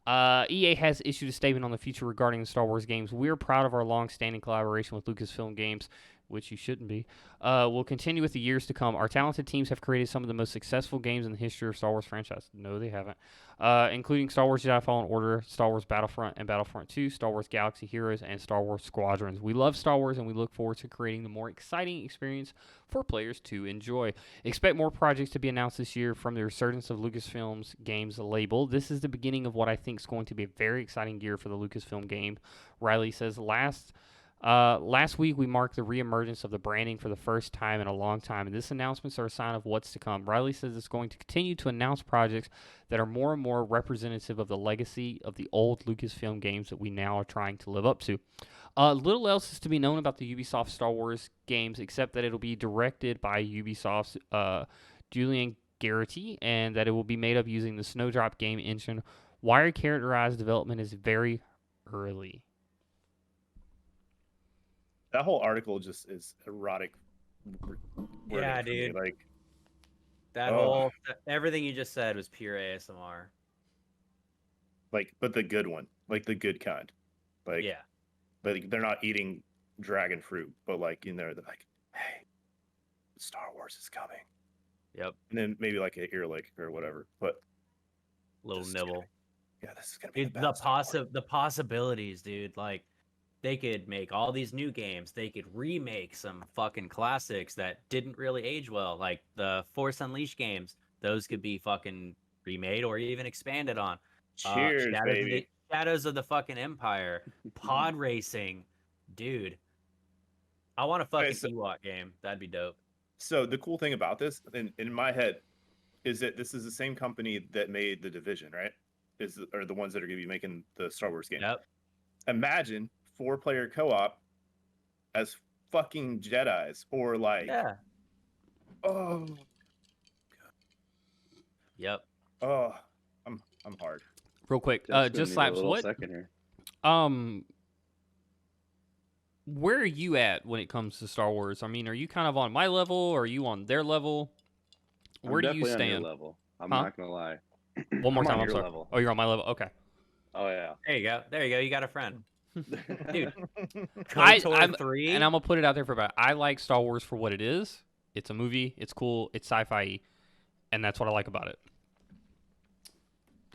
[SPEAKER 1] EA has issued a statement on the future regarding the Star Wars games. "We're proud of our long-standing collaboration with Lucasfilm Games," which you shouldn't be. "Will continue with the years to come. Our talented teams have created some of the most successful games in the history of Star Wars franchise." No, they haven't. Including Star Wars Jedi Fallen Order, Star Wars Battlefront and Battlefront 2, Star Wars Galaxy Heroes, and Star Wars Squadrons. "We love Star Wars, and we look forward to creating the more exciting experience for players to enjoy. Expect more projects to be announced this year from the resurgence of Lucasfilm's games label. This is the beginning of what I think is going to be a very exciting year for the Lucasfilm game," Riley says. Last week, we marked the reemergence of the branding for the first time in a long time, and this announcements are a sign of what's to come. Riley says it's going to continue to announce projects that are more and more representative of the legacy of the old Lucasfilm games that we now are trying to live up to. Little else is to be known about the Ubisoft Star Wars games, except that it'll be directed by Ubisoft's Julian Garrity, and that it will be made up using the Snowdrop game engine. Wired characterized development is very early.
[SPEAKER 3] That whole article just is erotic.
[SPEAKER 2] Yeah,
[SPEAKER 3] wording for me,
[SPEAKER 2] dude.
[SPEAKER 3] Like
[SPEAKER 2] That whole everything you just said was pure ASMR.
[SPEAKER 3] but the good one, like the good kind. Like,
[SPEAKER 2] Yeah.
[SPEAKER 3] like they're not eating dragon fruit, but like in there, they're like, "Hey, Star Wars is coming,"
[SPEAKER 2] Yep.
[SPEAKER 3] and then maybe like an ear lick or whatever. But
[SPEAKER 2] Little
[SPEAKER 3] this is gonna
[SPEAKER 2] nibble.
[SPEAKER 3] yeah, this is gonna be
[SPEAKER 2] Dude,
[SPEAKER 3] the best.
[SPEAKER 2] the possibilities, dude. Like, they could make all these new games. They could remake some fucking classics that didn't really age well, like the Force Unleashed games. Those could be fucking remade or even expanded on.
[SPEAKER 3] Cheers, baby.
[SPEAKER 2] Shadows of the fucking Empire, pod racing, dude. I want a fucking
[SPEAKER 3] so-
[SPEAKER 2] Ewok game. That'd be dope.
[SPEAKER 3] So the cool thing about this, in my head, is that this is the same company that made The Division, right? Are the ones that are going to be making the Star Wars game.
[SPEAKER 2] Yep.
[SPEAKER 3] Imagine 4-player co-op as fucking Jedis, or like,
[SPEAKER 2] Yeah.
[SPEAKER 3] oh,
[SPEAKER 2] Yep.
[SPEAKER 3] oh, I'm hard.
[SPEAKER 1] Real quick,
[SPEAKER 4] Jeff's gonna
[SPEAKER 1] just
[SPEAKER 4] need a
[SPEAKER 1] slaps.
[SPEAKER 4] little
[SPEAKER 1] What?
[SPEAKER 4] second here.
[SPEAKER 1] Where are you at when it comes to Star Wars? I mean, are you kind of on my level, or are you on their level? Where
[SPEAKER 4] I'm
[SPEAKER 1] do you
[SPEAKER 4] definitely on your
[SPEAKER 1] stand?
[SPEAKER 4] level. I'm
[SPEAKER 1] Huh?
[SPEAKER 4] not gonna lie.
[SPEAKER 1] One more
[SPEAKER 4] I'm
[SPEAKER 1] time.
[SPEAKER 4] on
[SPEAKER 1] I'm
[SPEAKER 4] your
[SPEAKER 1] sorry.
[SPEAKER 4] level.
[SPEAKER 1] Oh, you're on my level. Okay.
[SPEAKER 4] Oh yeah.
[SPEAKER 2] There you go. There you go. You got a friend. Dude.
[SPEAKER 1] I'm-
[SPEAKER 2] KOTOR 3.
[SPEAKER 1] And I'm gonna put it out there for about. I like Star Wars for what it is. It's a movie. It's cool. It's sci-fi, and that's what I like about it.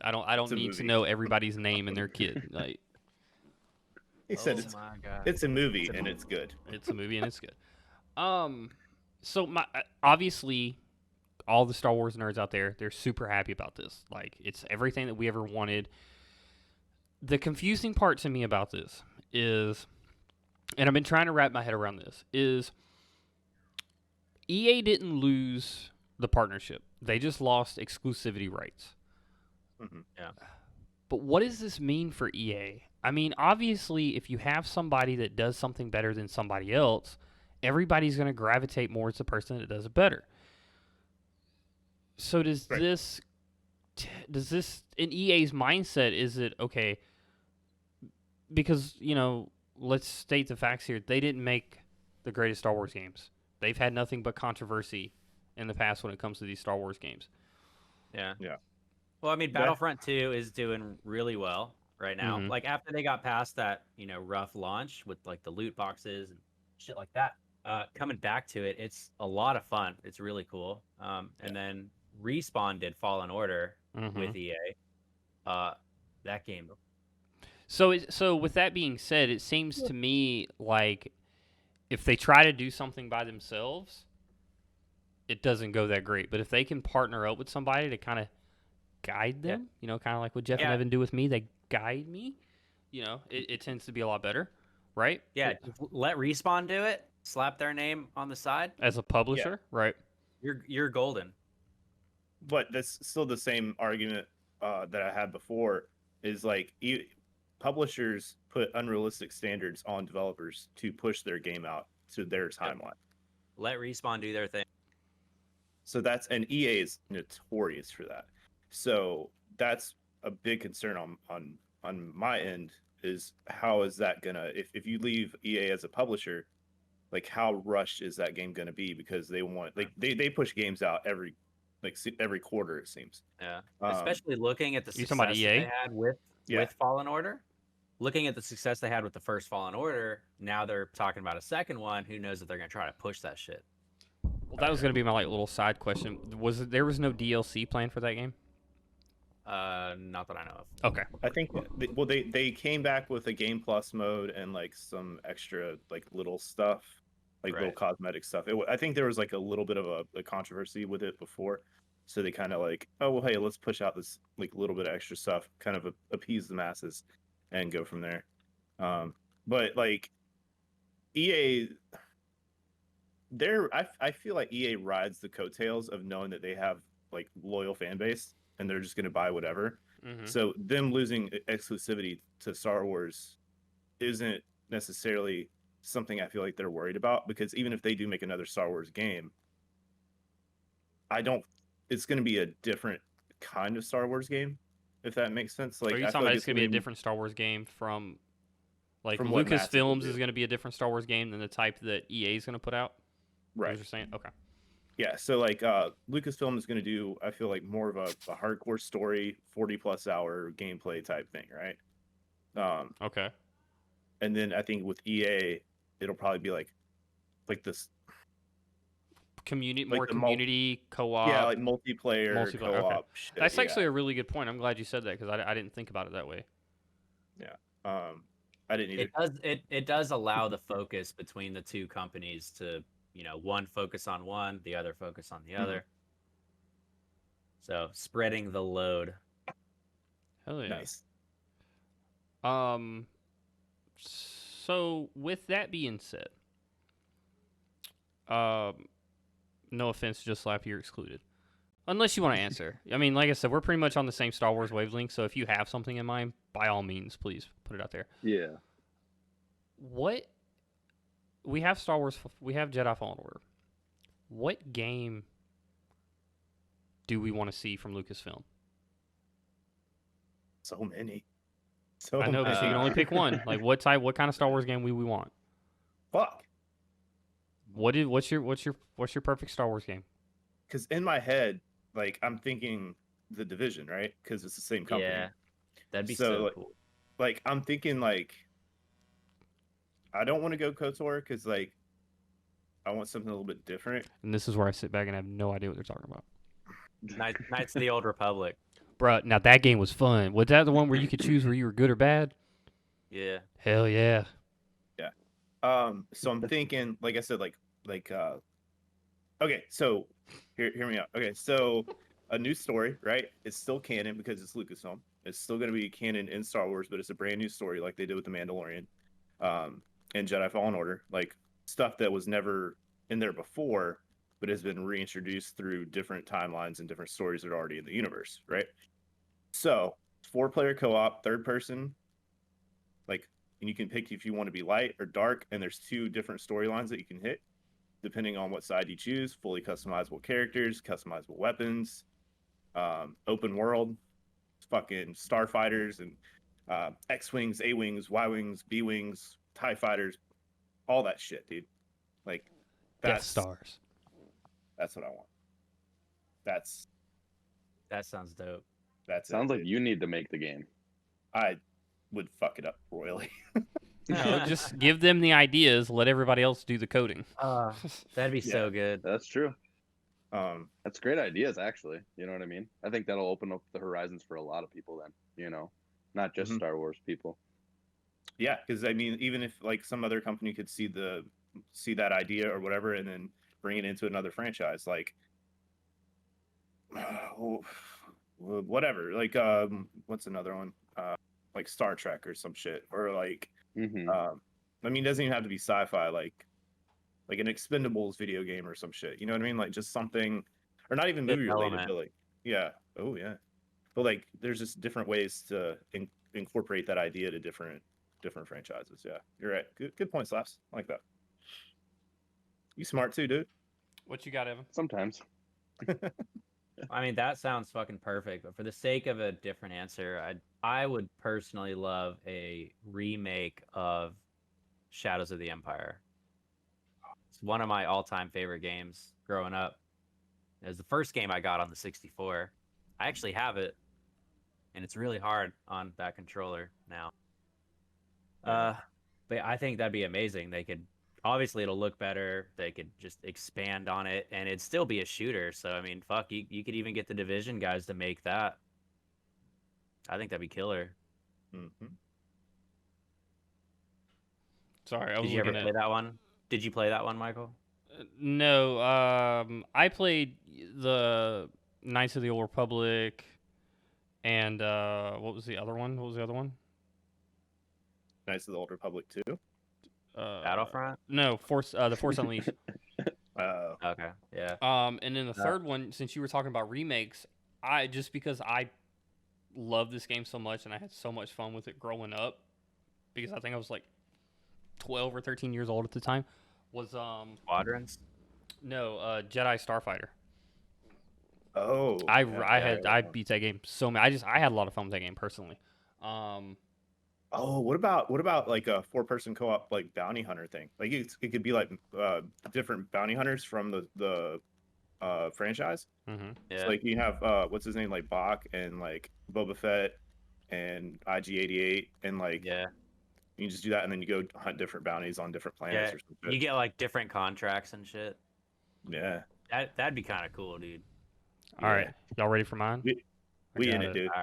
[SPEAKER 1] I don't
[SPEAKER 3] It's a
[SPEAKER 1] need to
[SPEAKER 3] movie.
[SPEAKER 1] know everybody's name and their kid. Like,
[SPEAKER 3] He said
[SPEAKER 2] Oh my god.
[SPEAKER 3] it's a movie and it's good.
[SPEAKER 1] it's a movie and it's good. So obviously, all the Star Wars nerds out there, they're super happy about this. Like, it's everything that we ever wanted. The confusing part to me about this is, and I've been trying to wrap my head around this, is EA didn't lose the partnership. They just lost exclusivity rights.
[SPEAKER 3] Mhm.
[SPEAKER 2] Yeah.
[SPEAKER 1] But what does this mean for EA? I mean, obviously, if you have somebody that does something better than somebody else, everybody's going to gravitate more to the person that does it better. So does
[SPEAKER 3] Right.
[SPEAKER 1] this in EA's mindset, is it okay? Because, let's state the facts here. They didn't make the greatest Star Wars games. They've had nothing but controversy in the past when it comes to these Star Wars games.
[SPEAKER 2] Yeah.
[SPEAKER 3] Yeah.
[SPEAKER 2] Well, I mean,
[SPEAKER 3] Yeah.
[SPEAKER 2] Battlefront 2 is doing really well right now.
[SPEAKER 1] Mhm.
[SPEAKER 2] Like, after they got past that, rough launch with like the loot boxes and shit like that, coming back to it, it's a lot of fun. It's really cool. And then Respawn did Fallen Order
[SPEAKER 1] Mhm.
[SPEAKER 2] with EA. That game
[SPEAKER 1] So with that being said, it seems to me like if they try to do something by themselves, it doesn't go that great. But if they can partner up with somebody to kind of guide
[SPEAKER 2] Yeah.
[SPEAKER 1] them, kind of like what Jeff and
[SPEAKER 2] Yeah.
[SPEAKER 1] Evan do with me, they guide me. It tends to be a lot better, right?
[SPEAKER 2] Yeah, just let Respawn do it. Slap their name on the side.
[SPEAKER 1] As a publisher, right?
[SPEAKER 2] You're golden.
[SPEAKER 3] But that's still the same argument that I had before. Is like publishers put unrealistic standards on developers to push their game out to their timeline.
[SPEAKER 2] Let Respawn do their thing.
[SPEAKER 3] So and EA is notorious for that. So that's a big concern on my end is how is that gonna if you leave EA as a publisher, like how rushed is that game gonna be? Because they want they push games out every quarter it seems.
[SPEAKER 2] Yeah, especially looking at the
[SPEAKER 1] You
[SPEAKER 2] success
[SPEAKER 1] talking about
[SPEAKER 2] that
[SPEAKER 1] EA?
[SPEAKER 2] they had with Fallen Order. Looking at the success they had with the first Fallen Order, now they're talking about a second one. Who knows if they're gonna try to push that shit?
[SPEAKER 1] Well, that was gonna be my little side question. There was no DLC planned for that game?
[SPEAKER 2] Not that I know of.
[SPEAKER 1] Okay.
[SPEAKER 3] I think they came back with a Game Plus mode and like some extra like little stuff, like little
[SPEAKER 2] Right.
[SPEAKER 3] cosmetic stuff. I think there was like a little bit of a controversy with it before, so they kind of like, oh well, hey, let's push out this like little bit of extra stuff, kind of appease the masses, and go from there. But like EA, I feel like EA rides the coattails of knowing that they have like loyal fan base and they're just going to buy whatever.
[SPEAKER 1] Mm-hmm.
[SPEAKER 3] So them losing exclusivity to Star Wars isn't necessarily something I feel like they're worried about, because even if they do make another Star Wars game, it's going to be a different kind of Star Wars game, if that makes sense. Like,
[SPEAKER 1] Are you
[SPEAKER 3] I feel
[SPEAKER 1] talking
[SPEAKER 3] like
[SPEAKER 1] about it's going to be a different Star Wars game from like
[SPEAKER 3] From what Massive will
[SPEAKER 1] Lucasfilms
[SPEAKER 3] do.
[SPEAKER 1] is going to be a different Star Wars game than the type that EA is going to put out?
[SPEAKER 3] right?
[SPEAKER 1] What you're saying? Okay.
[SPEAKER 3] Yeah, so like Lucasfilm is going to do, I feel like, more of a hardcore story, 40+ hour gameplay type thing, right?
[SPEAKER 1] Okay.
[SPEAKER 3] And then I think with EA, it'll probably be like this,
[SPEAKER 1] Community,
[SPEAKER 3] Like
[SPEAKER 1] more
[SPEAKER 3] the
[SPEAKER 1] community co-op.
[SPEAKER 3] yeah, like multiplayer
[SPEAKER 1] multiplayer,
[SPEAKER 3] co-op.
[SPEAKER 1] okay.
[SPEAKER 3] Shit,
[SPEAKER 1] That's
[SPEAKER 3] yeah.
[SPEAKER 1] actually a really good point. I'm glad you said that because I didn't think about it that way.
[SPEAKER 3] I didn't either.
[SPEAKER 2] It does allow the focus between the two companies to, one focus on one, the other focus on the other. So spreading the load.
[SPEAKER 1] Hell yeah.
[SPEAKER 3] Nice.
[SPEAKER 1] So with that being said, no offense, just slap, you're excluded. Unless you want to answer. I mean, like I said, we're pretty much on the same Star Wars wavelength, so if you have something in mind, by all means, please put it out there.
[SPEAKER 4] Yeah.
[SPEAKER 1] We have Star Wars, we have Jedi Fallen Order. What game do we want to see from Lucasfilm?
[SPEAKER 3] So many. So
[SPEAKER 1] I know, but you can only pick one. Like, what kind of Star Wars game we want?
[SPEAKER 3] Fuck.
[SPEAKER 1] What's your perfect Star Wars game?
[SPEAKER 3] Because in my head, like, I'm thinking The Division, right? Because it's the same company.
[SPEAKER 2] Yeah, that'd be
[SPEAKER 3] So,
[SPEAKER 2] so
[SPEAKER 3] like,
[SPEAKER 2] cool.
[SPEAKER 3] Like, I'm thinking, like, I don't want to go KOTOR because, like, I want something a little bit different.
[SPEAKER 1] And this is where I sit back and have no idea what they're talking about.
[SPEAKER 2] Knights of the Old Republic.
[SPEAKER 1] Bruh, now that game was fun. Was that the one where you could choose where you were good or bad?
[SPEAKER 2] Yeah.
[SPEAKER 1] Hell yeah.
[SPEAKER 3] So I'm thinking, like I said, okay, so hear me out. Okay, so a new story, right? It's still canon because it's Lucasfilm. It's still going to be canon in Star Wars, but it's a brand new story, like they did with The Mandalorian, and Jedi Fallen Order, like stuff that was never in there before, but has been reintroduced through different timelines and different stories that are already in the universe, right? So 4-player co-op, third person, like, and you can pick if you want to be light or dark, and there's 2 different storylines that you can hit depending on what side you choose. Fully customizable characters, customizable weapons, open world, fucking starfighters and X-wings, A-wings, Y-wings, B-wings, TIE fighters, all that shit, dude. Like,
[SPEAKER 1] Death Stars.
[SPEAKER 3] That's what I want.
[SPEAKER 2] That sounds dope.
[SPEAKER 4] Sounds like you need to make the game.
[SPEAKER 3] I would fuck it up royally.
[SPEAKER 1] No, just give them the ideas. Let everybody else do the coding.
[SPEAKER 2] That'd be so good.
[SPEAKER 4] That's true.
[SPEAKER 3] Um,
[SPEAKER 4] That's great ideas, actually. You know what I mean? I think that'll open up the horizons for a lot of people then, not just Star Wars people.
[SPEAKER 3] Yeah, because I mean, even if like some other company could see that idea or whatever, and then bring it into another franchise, like whatever, like what's another one? Like Star Trek or some shit, or like
[SPEAKER 4] Hmm.
[SPEAKER 3] I mean, it doesn't even have to be sci-fi, like an Expendables video game or some shit. You know what I mean? Like just something, or not even
[SPEAKER 2] Fifth
[SPEAKER 3] movie related,
[SPEAKER 2] Element.
[SPEAKER 3] but like yeah, oh yeah, but like there's just different ways to incorporate that idea to different franchises. Yeah, you're right. Good point, Slaps. I like that. You smart too, dude.
[SPEAKER 1] What you got, Evan?
[SPEAKER 4] Sometimes.
[SPEAKER 2] I mean, that sounds fucking perfect. But for the sake of a different answer, I would personally love a remake of Shadows of the Empire. It's one of my all-time favorite games growing up. It was the first game I got on the 64. I actually have it, and it's really hard on that controller now. But I think that'd be amazing. They could obviously it'll look better. They could just expand on it, and it'd still be a shooter. So I mean, fuck, you could even get the Division guys to make that. I think that'd be killer.
[SPEAKER 3] Mhm.
[SPEAKER 1] Sorry, I
[SPEAKER 2] Did
[SPEAKER 1] was
[SPEAKER 2] you ever
[SPEAKER 1] looking
[SPEAKER 2] play
[SPEAKER 1] at.
[SPEAKER 2] that one? Did you play that one, Michael?
[SPEAKER 1] No, I played the Knights of the Old Republic, and what was the other one? What was the other one?
[SPEAKER 3] Knights of the Old Republic too.
[SPEAKER 2] Battlefront?
[SPEAKER 1] No, the Force Unleashed.
[SPEAKER 2] Okay, yeah.
[SPEAKER 1] And then the
[SPEAKER 2] Uh,
[SPEAKER 1] third one, since you were talking about remakes, I just because I love this game so much and I had so much fun with it growing up, because I think I was like 12 or 13 years old at the time, was
[SPEAKER 2] Squadrons?
[SPEAKER 1] no Jedi Starfighter.
[SPEAKER 3] Oh,
[SPEAKER 1] I beat that game so much. I had a lot of fun with that game personally.
[SPEAKER 3] Oh, what about like a 4-person co-op like bounty hunter thing? Like it could be like different bounty hunters from the franchise.
[SPEAKER 1] Mm-hmm.
[SPEAKER 2] Yeah.
[SPEAKER 3] So like you have what's his name, like Bach and like Boba Fett and IG-88, and like
[SPEAKER 2] Yeah.
[SPEAKER 3] you just do that and then you go hunt different bounties on different planets
[SPEAKER 2] Yeah.
[SPEAKER 3] or something.
[SPEAKER 2] You get like different contracts and shit.
[SPEAKER 3] Yeah.
[SPEAKER 2] That'd be kind of cool, dude.
[SPEAKER 1] All right, y'all ready for mine?
[SPEAKER 3] We
[SPEAKER 1] got
[SPEAKER 3] in
[SPEAKER 1] it.
[SPEAKER 3] it, dude.
[SPEAKER 2] All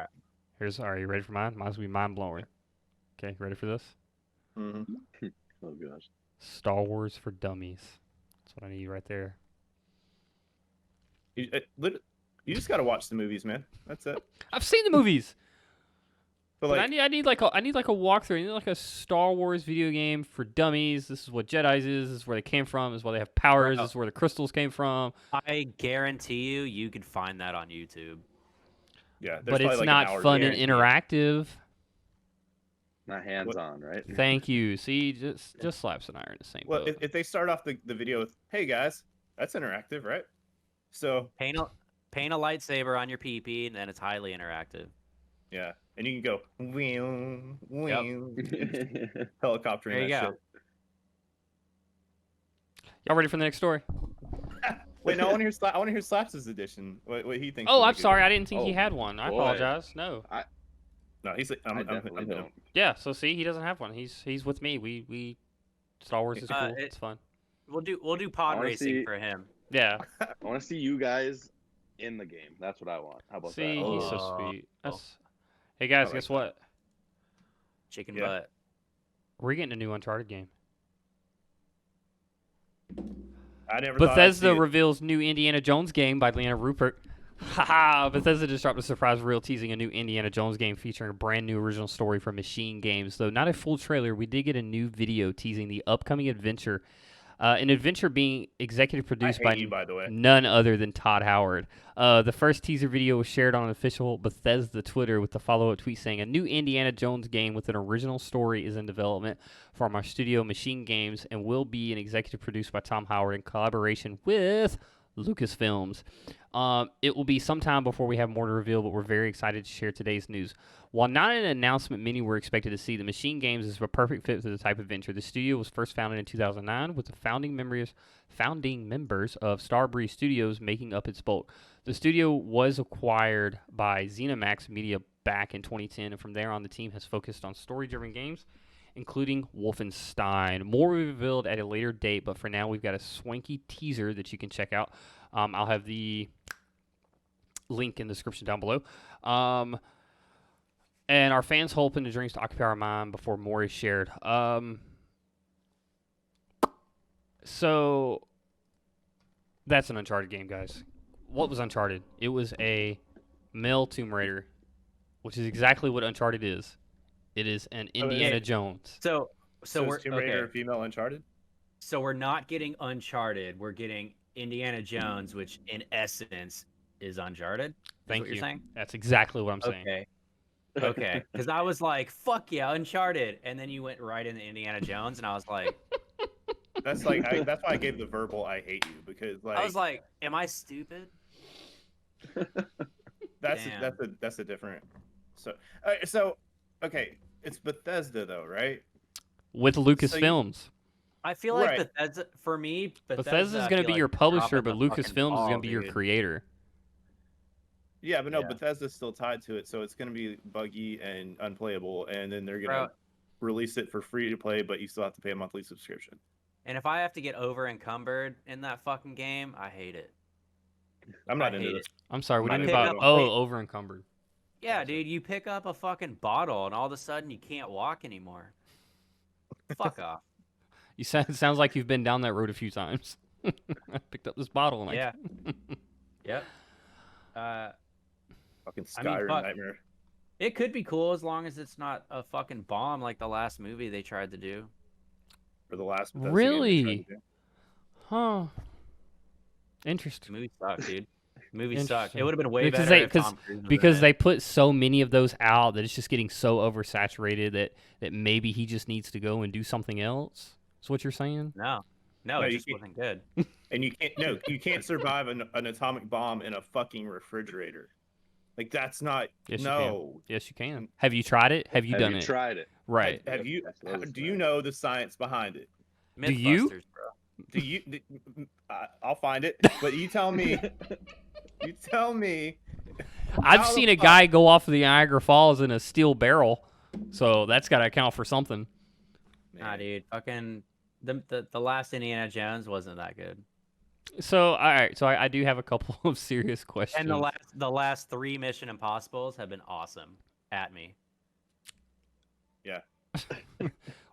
[SPEAKER 2] right.
[SPEAKER 1] Are you ready for mine? Mine's gonna be mind blowing. Okay, ready for this?
[SPEAKER 3] Mhm.
[SPEAKER 4] Oh gosh.
[SPEAKER 1] Star Wars for Dummies. That's what I need right there.
[SPEAKER 3] You just gotta watch the movies, man. That's it.
[SPEAKER 1] I've seen the movies,
[SPEAKER 3] But
[SPEAKER 1] but
[SPEAKER 3] like,
[SPEAKER 1] I need like a walkthrough. I need like a Star Wars video game for dummies. This is what Jedi's is. This is where they came from. This is why they have powers.
[SPEAKER 2] Bro.
[SPEAKER 1] This is where the crystals came from.
[SPEAKER 2] I guarantee you could find that on YouTube.
[SPEAKER 3] yeah, there's
[SPEAKER 1] But
[SPEAKER 3] probably
[SPEAKER 1] it's
[SPEAKER 3] like
[SPEAKER 1] not
[SPEAKER 3] an hour
[SPEAKER 1] fun and
[SPEAKER 3] guarantee.
[SPEAKER 1] interactive.
[SPEAKER 4] Not hands on, right?
[SPEAKER 1] Thank you. See, just Slaps and I are in the same
[SPEAKER 3] Well,
[SPEAKER 1] boat.
[SPEAKER 3] if they start off the video with, "Hey guys, that's interactive, right?" So
[SPEAKER 2] Paint a lightsaber on your PP, and then it's highly interactive.
[SPEAKER 3] yeah, and you can go wheel, wheel,
[SPEAKER 4] Yeah.
[SPEAKER 3] helicopter
[SPEAKER 2] There
[SPEAKER 3] and
[SPEAKER 2] you
[SPEAKER 3] that
[SPEAKER 2] go.
[SPEAKER 3] shit.
[SPEAKER 1] Y'all ready for the next story?
[SPEAKER 3] Wait, no, I want to hear Slaps' edition. What he thinks.
[SPEAKER 1] Oh,
[SPEAKER 3] would
[SPEAKER 1] I'm
[SPEAKER 3] be good.
[SPEAKER 1] sorry. I didn't think he
[SPEAKER 4] Oh,
[SPEAKER 1] had one. I
[SPEAKER 4] boy.
[SPEAKER 1] apologize. No.
[SPEAKER 3] No, he's like,
[SPEAKER 4] I
[SPEAKER 3] I'm
[SPEAKER 4] definitely
[SPEAKER 3] hitting him.
[SPEAKER 4] don't.
[SPEAKER 1] Yeah. So see, he doesn't have one. He's with me. We Star Wars is cool. It's fun.
[SPEAKER 2] We'll do pod
[SPEAKER 4] wanna
[SPEAKER 2] racing
[SPEAKER 4] see-
[SPEAKER 2] for him.
[SPEAKER 1] Yeah.
[SPEAKER 4] I want to see you guys in the game. That's what I want. How about
[SPEAKER 1] See,
[SPEAKER 4] that?
[SPEAKER 1] he's so
[SPEAKER 2] Oh.
[SPEAKER 1] sweet. That's... Hey guys,
[SPEAKER 3] like
[SPEAKER 1] guess
[SPEAKER 3] that.
[SPEAKER 1] what?
[SPEAKER 2] Chicken
[SPEAKER 3] Yeah.
[SPEAKER 2] butt.
[SPEAKER 1] We're getting a new Uncharted game.
[SPEAKER 3] I never thought I'd
[SPEAKER 1] Bethesda
[SPEAKER 3] see it.
[SPEAKER 1] reveals new Indiana Jones game by Lena Rupert. Haha! Bethesda just dropped a surprise reveal teasing a new Indiana Jones game featuring a brand new original story from Machine Games. Though not a full trailer, we did get a new video teasing the upcoming adventure. An adventure being executive produced
[SPEAKER 3] I hate you, by the way.
[SPEAKER 1] none other than Todd Howard. The first teaser video was shared on official Bethesda Twitter with the follow-up tweet saying, "A new Indiana Jones game with an original story is in development from our studio Machine Games and will be an executive produced by Tom Howard in collaboration with Lucasfilms. It will be sometime before we have more to reveal, but we're very excited to share today's news. While not an announcement many were expected to see, the Machine Games is a perfect fit for the type of venture. The studio was first founded in 2009 with the founding members of Starbreeze Studios making up its bulk. The studio was acquired by ZeniMax Media back in 2010, and from there on, the team has focused on story-driven games, including Wolfenstein. More will be revealed at a later date, but for now, we've got a swanky teaser that you can check out. I'll have the link in the description down below. And our fans hoping the drinks to occupy our mind before more is shared. So that's an Uncharted game, guys. What was Uncharted? It was a male Tomb Raider, which is exactly what Uncharted is. It is an Indiana Jones.
[SPEAKER 2] So
[SPEAKER 3] So
[SPEAKER 2] we're
[SPEAKER 3] is Tomb Raider
[SPEAKER 2] okay.
[SPEAKER 3] a female Uncharted?
[SPEAKER 2] So we're not getting Uncharted. We're getting Indiana Jones, which in essence is Uncharted.
[SPEAKER 1] Thank
[SPEAKER 2] what
[SPEAKER 1] you.
[SPEAKER 2] You're saying?
[SPEAKER 1] That's exactly what I'm saying.
[SPEAKER 2] Okay. Okay. Because I was like, "Fuck yeah, Uncharted," and then you went right into Indiana Jones, and I was like,
[SPEAKER 3] That's like that's why I gave the verbal "I hate you" because like
[SPEAKER 2] I was like, "Am I stupid?"
[SPEAKER 3] that's a different. So okay, it's Bethesda though, right?
[SPEAKER 1] With Lucasfilms.
[SPEAKER 2] I feel like
[SPEAKER 3] Right.
[SPEAKER 2] Bethesda, for me,
[SPEAKER 1] Bethesda's
[SPEAKER 2] I
[SPEAKER 1] going to
[SPEAKER 2] feel
[SPEAKER 1] be
[SPEAKER 2] like
[SPEAKER 1] your
[SPEAKER 2] they're
[SPEAKER 1] publisher,
[SPEAKER 2] dropping
[SPEAKER 1] but
[SPEAKER 2] the fucking
[SPEAKER 1] Lucasfilms is
[SPEAKER 2] ball,
[SPEAKER 1] going to be your
[SPEAKER 2] dude.
[SPEAKER 1] creator.
[SPEAKER 3] Yeah, but no,
[SPEAKER 2] Yeah.
[SPEAKER 3] Bethesda's still tied to it, so it's going to be buggy and unplayable, and then they're going
[SPEAKER 2] Bro.
[SPEAKER 3] to release it for free to play, but you still have to pay a monthly subscription.
[SPEAKER 2] And if I have to get over encumbered in that fucking game, I hate it.
[SPEAKER 3] I'm not
[SPEAKER 2] I
[SPEAKER 3] into
[SPEAKER 2] hate
[SPEAKER 3] this.
[SPEAKER 2] it.
[SPEAKER 1] I'm sorry, what do
[SPEAKER 3] I
[SPEAKER 1] you mean
[SPEAKER 3] picked
[SPEAKER 1] about,
[SPEAKER 3] up-
[SPEAKER 2] wait.
[SPEAKER 1] over encumbered?
[SPEAKER 2] Yeah,
[SPEAKER 3] Gotcha.
[SPEAKER 2] dude, you pick up a fucking bottle, and all of a sudden you can't walk anymore. Fuck off.
[SPEAKER 1] You sound, sounds like you've been down that road a few times. I picked up this bottle and
[SPEAKER 2] Yeah. Yep.
[SPEAKER 3] Fucking
[SPEAKER 2] I mean,
[SPEAKER 3] Skyrim
[SPEAKER 2] fuck.
[SPEAKER 3] nightmare.
[SPEAKER 2] It could be cool as long as it's not a fucking bomb like the last movie they tried to do.
[SPEAKER 3] For the last Bethesda
[SPEAKER 1] Really?
[SPEAKER 3] game they tried to do.
[SPEAKER 1] Huh.
[SPEAKER 2] The
[SPEAKER 1] Interesting.
[SPEAKER 2] movie sucked, dude. The movie sucked.
[SPEAKER 1] Interesting.
[SPEAKER 2] It would have been way
[SPEAKER 1] Because
[SPEAKER 2] better
[SPEAKER 1] they-
[SPEAKER 2] if Tom Cruise was
[SPEAKER 1] Because
[SPEAKER 2] in
[SPEAKER 1] they
[SPEAKER 2] it.
[SPEAKER 1] put so many of those out that it's just getting so oversaturated that maybe he just needs to go and do something else. Is what you're saying?
[SPEAKER 2] No,
[SPEAKER 3] No,
[SPEAKER 2] it
[SPEAKER 3] you
[SPEAKER 2] just
[SPEAKER 3] can't-
[SPEAKER 2] wasn't good.
[SPEAKER 3] And you can't survive an atomic bomb in a fucking refrigerator. Like that's not
[SPEAKER 1] Yes,
[SPEAKER 3] no.
[SPEAKER 1] Yes, you can. Have you tried it? Have you done it?
[SPEAKER 4] Tried it?
[SPEAKER 1] Right.
[SPEAKER 3] Have you?
[SPEAKER 4] That's what I was
[SPEAKER 3] Do you
[SPEAKER 4] saying.
[SPEAKER 3] know the science behind it?
[SPEAKER 1] Do you?
[SPEAKER 2] Mythbusters, bro.
[SPEAKER 3] Do you? I'll find it. But you tell me. You tell me.
[SPEAKER 1] I've
[SPEAKER 3] How the
[SPEAKER 1] seen a
[SPEAKER 3] fuck-
[SPEAKER 1] guy go off of the Niagara Falls in a steel barrel, so that's got to account for something.
[SPEAKER 2] Nah, dude. Fucking the last Indiana Jones wasn't that good.
[SPEAKER 1] So, all right. So I do have a couple of serious questions.
[SPEAKER 2] And the last 3 Mission Impossibles have been awesome at me.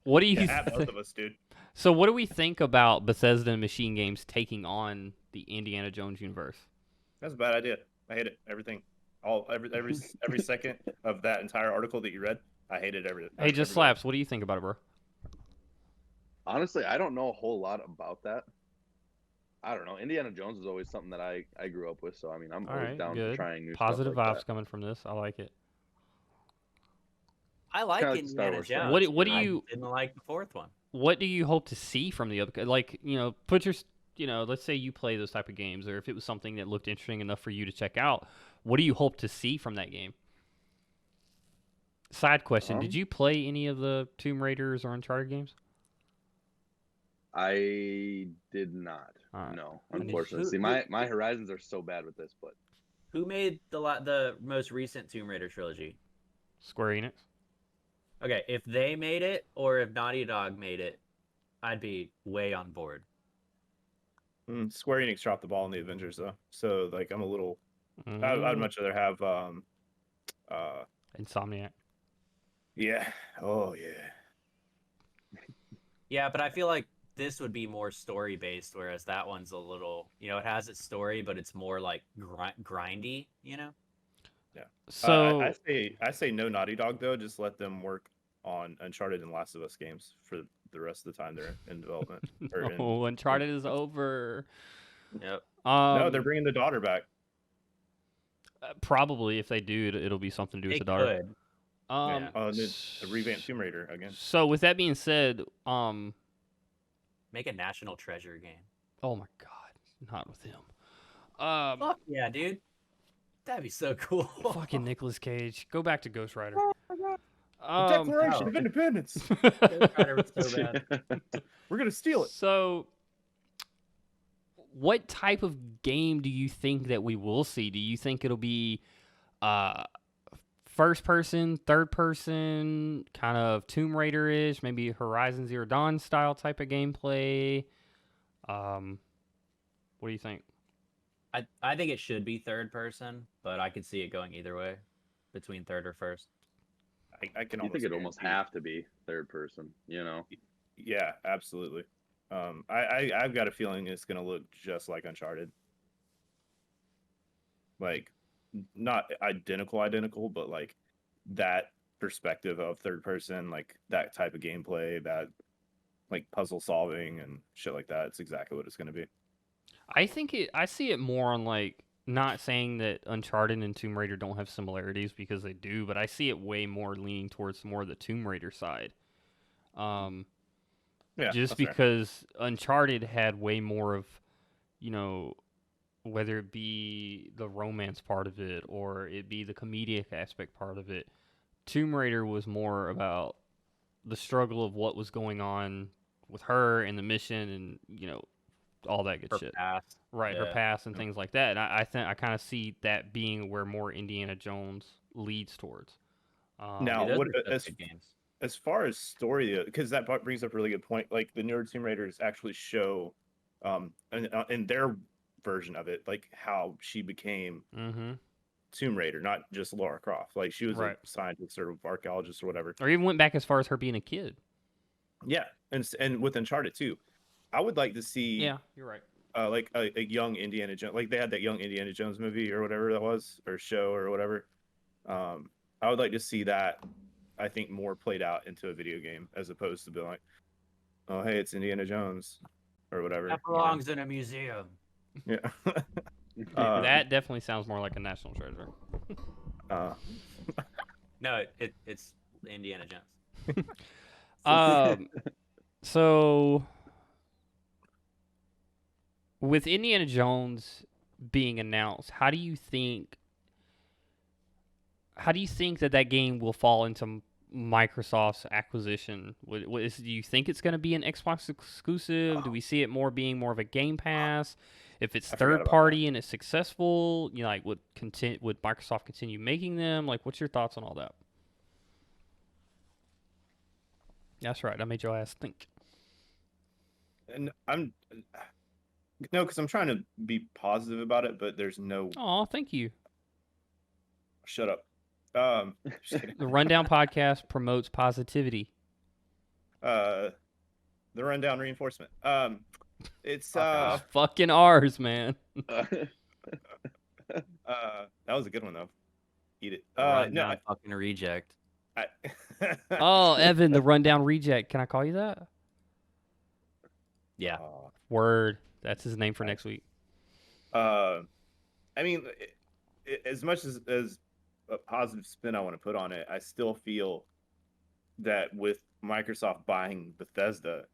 [SPEAKER 1] What do you?
[SPEAKER 3] Yeah, at both of us, dude.
[SPEAKER 1] So, what do we think about Bethesda and Machine Games taking on the Indiana Jones universe?
[SPEAKER 3] That's a bad idea. I hate it. Everything. Every second of that entire article that you read, I hated every.
[SPEAKER 1] Hey, JustSlapz, what do you think about it, bro?
[SPEAKER 4] Honestly, I don't know a whole lot about that. I don't know. Indiana Jones is always something that I grew up with, so I mean, I'm
[SPEAKER 1] All
[SPEAKER 4] always
[SPEAKER 1] right,
[SPEAKER 4] down
[SPEAKER 1] good.
[SPEAKER 4] for trying new
[SPEAKER 1] Positive
[SPEAKER 4] stuff like
[SPEAKER 1] vibes coming from this. I like it.
[SPEAKER 2] I like
[SPEAKER 4] Kinda like the Star
[SPEAKER 2] Indiana
[SPEAKER 4] Wars
[SPEAKER 2] Jones.
[SPEAKER 4] franchise.
[SPEAKER 1] What do
[SPEAKER 2] and I
[SPEAKER 1] you-
[SPEAKER 2] didn't like the 4th one?
[SPEAKER 1] What do you hope to see from the other? Like, put your, let's say you play those type of games, or if it was something that looked interesting enough for you to check out, what do you hope to see from that game? Side question: Did you play any of the Tomb Raiders or Uncharted games?
[SPEAKER 4] I did not.
[SPEAKER 1] All right.
[SPEAKER 4] No,
[SPEAKER 2] Who-
[SPEAKER 4] unfortunately.
[SPEAKER 2] who-
[SPEAKER 4] See, my horizons are so bad with this, but
[SPEAKER 2] Who made the most recent Tomb Raider trilogy?
[SPEAKER 1] Square Enix.
[SPEAKER 2] Okay, if they made it or if Naughty Dog made it, I'd be way on board.
[SPEAKER 3] Square Enix dropped the ball in the Avengers though, so like I'm a little. I'd
[SPEAKER 1] Mm,
[SPEAKER 3] much rather have.
[SPEAKER 1] Insomniac.
[SPEAKER 3] Yeah. Oh yeah.
[SPEAKER 2] Yeah, but I feel like this would be more story based, whereas that one's a little, it has its story, but it's more like grindy,
[SPEAKER 1] So,
[SPEAKER 3] I say no Naughty Dog though. Just let them work on Uncharted and Last of Us games for the rest of the time they're in development. or in-
[SPEAKER 1] no, Uncharted is over.
[SPEAKER 2] Yep.
[SPEAKER 3] no, they're bringing the daughter back.
[SPEAKER 1] Probably if they do, it'll be something to do with
[SPEAKER 2] They
[SPEAKER 1] the daughter.
[SPEAKER 2] could.
[SPEAKER 3] Yeah. Oh, and then the revamped Tomb Raider again.
[SPEAKER 1] So with that being said,
[SPEAKER 2] Make a National Treasure game.
[SPEAKER 1] oh my god, not with him.
[SPEAKER 2] Fuck yeah, dude. That'd be so cool.
[SPEAKER 1] Fucking Nicolas Cage. Go back to Ghost Rider.
[SPEAKER 3] Declaration
[SPEAKER 2] no.
[SPEAKER 3] of Independence.
[SPEAKER 2] Ghost Rider was so bad.
[SPEAKER 3] We're gonna steal it.
[SPEAKER 1] So, what type of game do you think that we will see? Do you think it'll be first person, third person, kind of Tomb Raider-ish, maybe Horizon Zero Dawn style type of gameplay? What do you think?
[SPEAKER 2] I think it should be third person, but I could see it going either way, between third or first.
[SPEAKER 3] I can
[SPEAKER 4] You
[SPEAKER 3] almost
[SPEAKER 4] think it'd almost
[SPEAKER 3] guarantee it.
[SPEAKER 4] have to be third person, you know?
[SPEAKER 3] Yeah, absolutely. I've got a feeling it's gonna look just like Uncharted. Like, not identical, but like that perspective of third person, like that type of gameplay, that like puzzle solving and shit like that. It's exactly what it's gonna be.
[SPEAKER 1] I see it more on like not saying that Uncharted and Tomb Raider don't have similarities because they do, but I see it way more leaning towards more the Tomb Raider side. Um,
[SPEAKER 3] Yeah,
[SPEAKER 1] just
[SPEAKER 3] that's fair.
[SPEAKER 1] because Uncharted had way more of, you know, whether it be the romance part of it or it be the comedic aspect part of it. Tomb Raider was more about the struggle of what was going on with her and the mission and, all that good
[SPEAKER 2] Her
[SPEAKER 1] shit.
[SPEAKER 2] past.
[SPEAKER 1] Right, her
[SPEAKER 2] Yeah.
[SPEAKER 1] past and things like that. And I think I kind of see that being where more Indiana Jones leads towards.
[SPEAKER 3] Now,
[SPEAKER 2] Dude, those
[SPEAKER 3] what
[SPEAKER 2] are such good games.
[SPEAKER 3] as far as story, because that brings up a really good point. Like the newer Tomb Raiders actually show, in their version of it, like how she became
[SPEAKER 1] Mm-hmm.
[SPEAKER 3] Tomb Raider, not just Lara Croft. Like she was
[SPEAKER 1] Right.
[SPEAKER 3] a scientist or archaeologist or whatever.
[SPEAKER 1] Or even went back as far as her being a kid.
[SPEAKER 3] Yeah, and with Uncharted too, I would like to see
[SPEAKER 1] Yeah, you're right.
[SPEAKER 3] like a young Indiana Jones. Like they had that young Indiana Jones movie or whatever that was, or show or whatever. I would like to see that. I think more played out into a video game as opposed to being like, oh hey, it's Indiana Jones or whatever.
[SPEAKER 2] That belongs in a museum.
[SPEAKER 3] Yeah.
[SPEAKER 1] That definitely sounds more like a national treasure.
[SPEAKER 2] No, it's Indiana Jones.
[SPEAKER 1] So with Indiana Jones being announced, how do you think that game will fall into Microsoft's acquisition? Do you think it's going to be an Xbox exclusive? Do we see it more being more of a Game Pass? If it's
[SPEAKER 3] I forgot
[SPEAKER 1] third
[SPEAKER 3] about
[SPEAKER 1] party and it's successful, like would Microsoft continue making them? Like, what's your thoughts on all that? That's right. I made your ass think.
[SPEAKER 3] And no, because I'm trying to be positive about it, but there's no.
[SPEAKER 1] Oh, thank you.
[SPEAKER 3] Shut up. Just kidding.
[SPEAKER 1] The Rundown podcast promotes positivity.
[SPEAKER 3] The rundown reinforcement. It's
[SPEAKER 2] Fuck
[SPEAKER 1] Fucking ours, man.
[SPEAKER 3] that was a good one though. Eat it.
[SPEAKER 2] Rundown fucking reject.
[SPEAKER 1] Oh, Evan, the Rundown reject. Can I call you that?
[SPEAKER 2] Yeah.
[SPEAKER 1] Word. That's his name for next week.
[SPEAKER 3] I mean, as much as a positive spin I want to put on it, I still feel that with Microsoft buying Bethesda,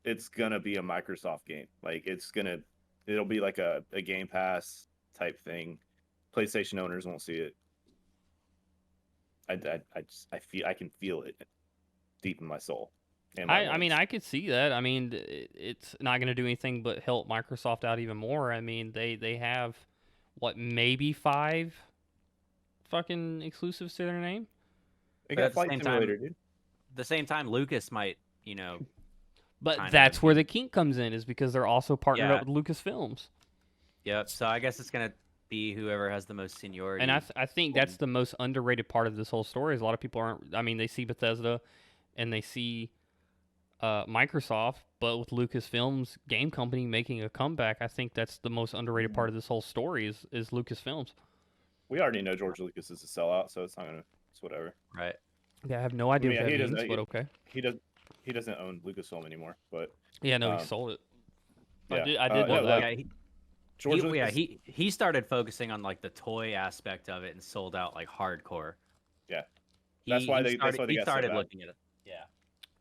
[SPEAKER 3] it's gonna be a Microsoft game. Like it'll be like a Game Pass type thing. PlayStation owners won't see it. I can feel it deep in my soul.
[SPEAKER 1] I mean, I could see that. I mean, it's not going to do anything but help Microsoft out even more. I mean, they have, what, maybe 5 fucking exclusives to their name?
[SPEAKER 3] They
[SPEAKER 2] But
[SPEAKER 3] got
[SPEAKER 2] at the
[SPEAKER 3] Flight
[SPEAKER 2] same
[SPEAKER 3] Simulator,
[SPEAKER 2] time-
[SPEAKER 3] dude.
[SPEAKER 2] At the same time, Lucas might,
[SPEAKER 1] But
[SPEAKER 2] kind
[SPEAKER 1] that's
[SPEAKER 2] of
[SPEAKER 1] where the kink comes in, is because they're also partnered
[SPEAKER 2] Yeah.
[SPEAKER 1] up with Lucasfilms.
[SPEAKER 2] Yep. So I guess it's gonna be whoever has the most seniority.
[SPEAKER 1] And I think that's the most underrated part of this whole story. Is a lot of people aren't. I mean, they see Bethesda, and they see Microsoft, but with Lucasfilms game company making a comeback, I think that's the most underrated part of this whole story is Lucasfilms.
[SPEAKER 3] We already know George Lucas is a sellout, so it's not gonna. It's whatever.
[SPEAKER 2] right.
[SPEAKER 1] Yeah, I have no idea
[SPEAKER 3] I mean,
[SPEAKER 1] what
[SPEAKER 3] he
[SPEAKER 1] that
[SPEAKER 3] doesn't-
[SPEAKER 1] means, but okay.
[SPEAKER 3] He doesn't own Lucasfilm anymore, but
[SPEAKER 1] Yeah, no, he
[SPEAKER 3] um,
[SPEAKER 1] sold it.
[SPEAKER 3] yeah.
[SPEAKER 1] I did know
[SPEAKER 3] no,
[SPEAKER 1] that.
[SPEAKER 3] like,
[SPEAKER 2] Yeah,
[SPEAKER 3] George Lucas.
[SPEAKER 2] he started focusing on like the toy aspect of it and sold out like hardcore.
[SPEAKER 3] Yeah. That's why they got so
[SPEAKER 2] started
[SPEAKER 3] bad.
[SPEAKER 2] looking at it. Yeah.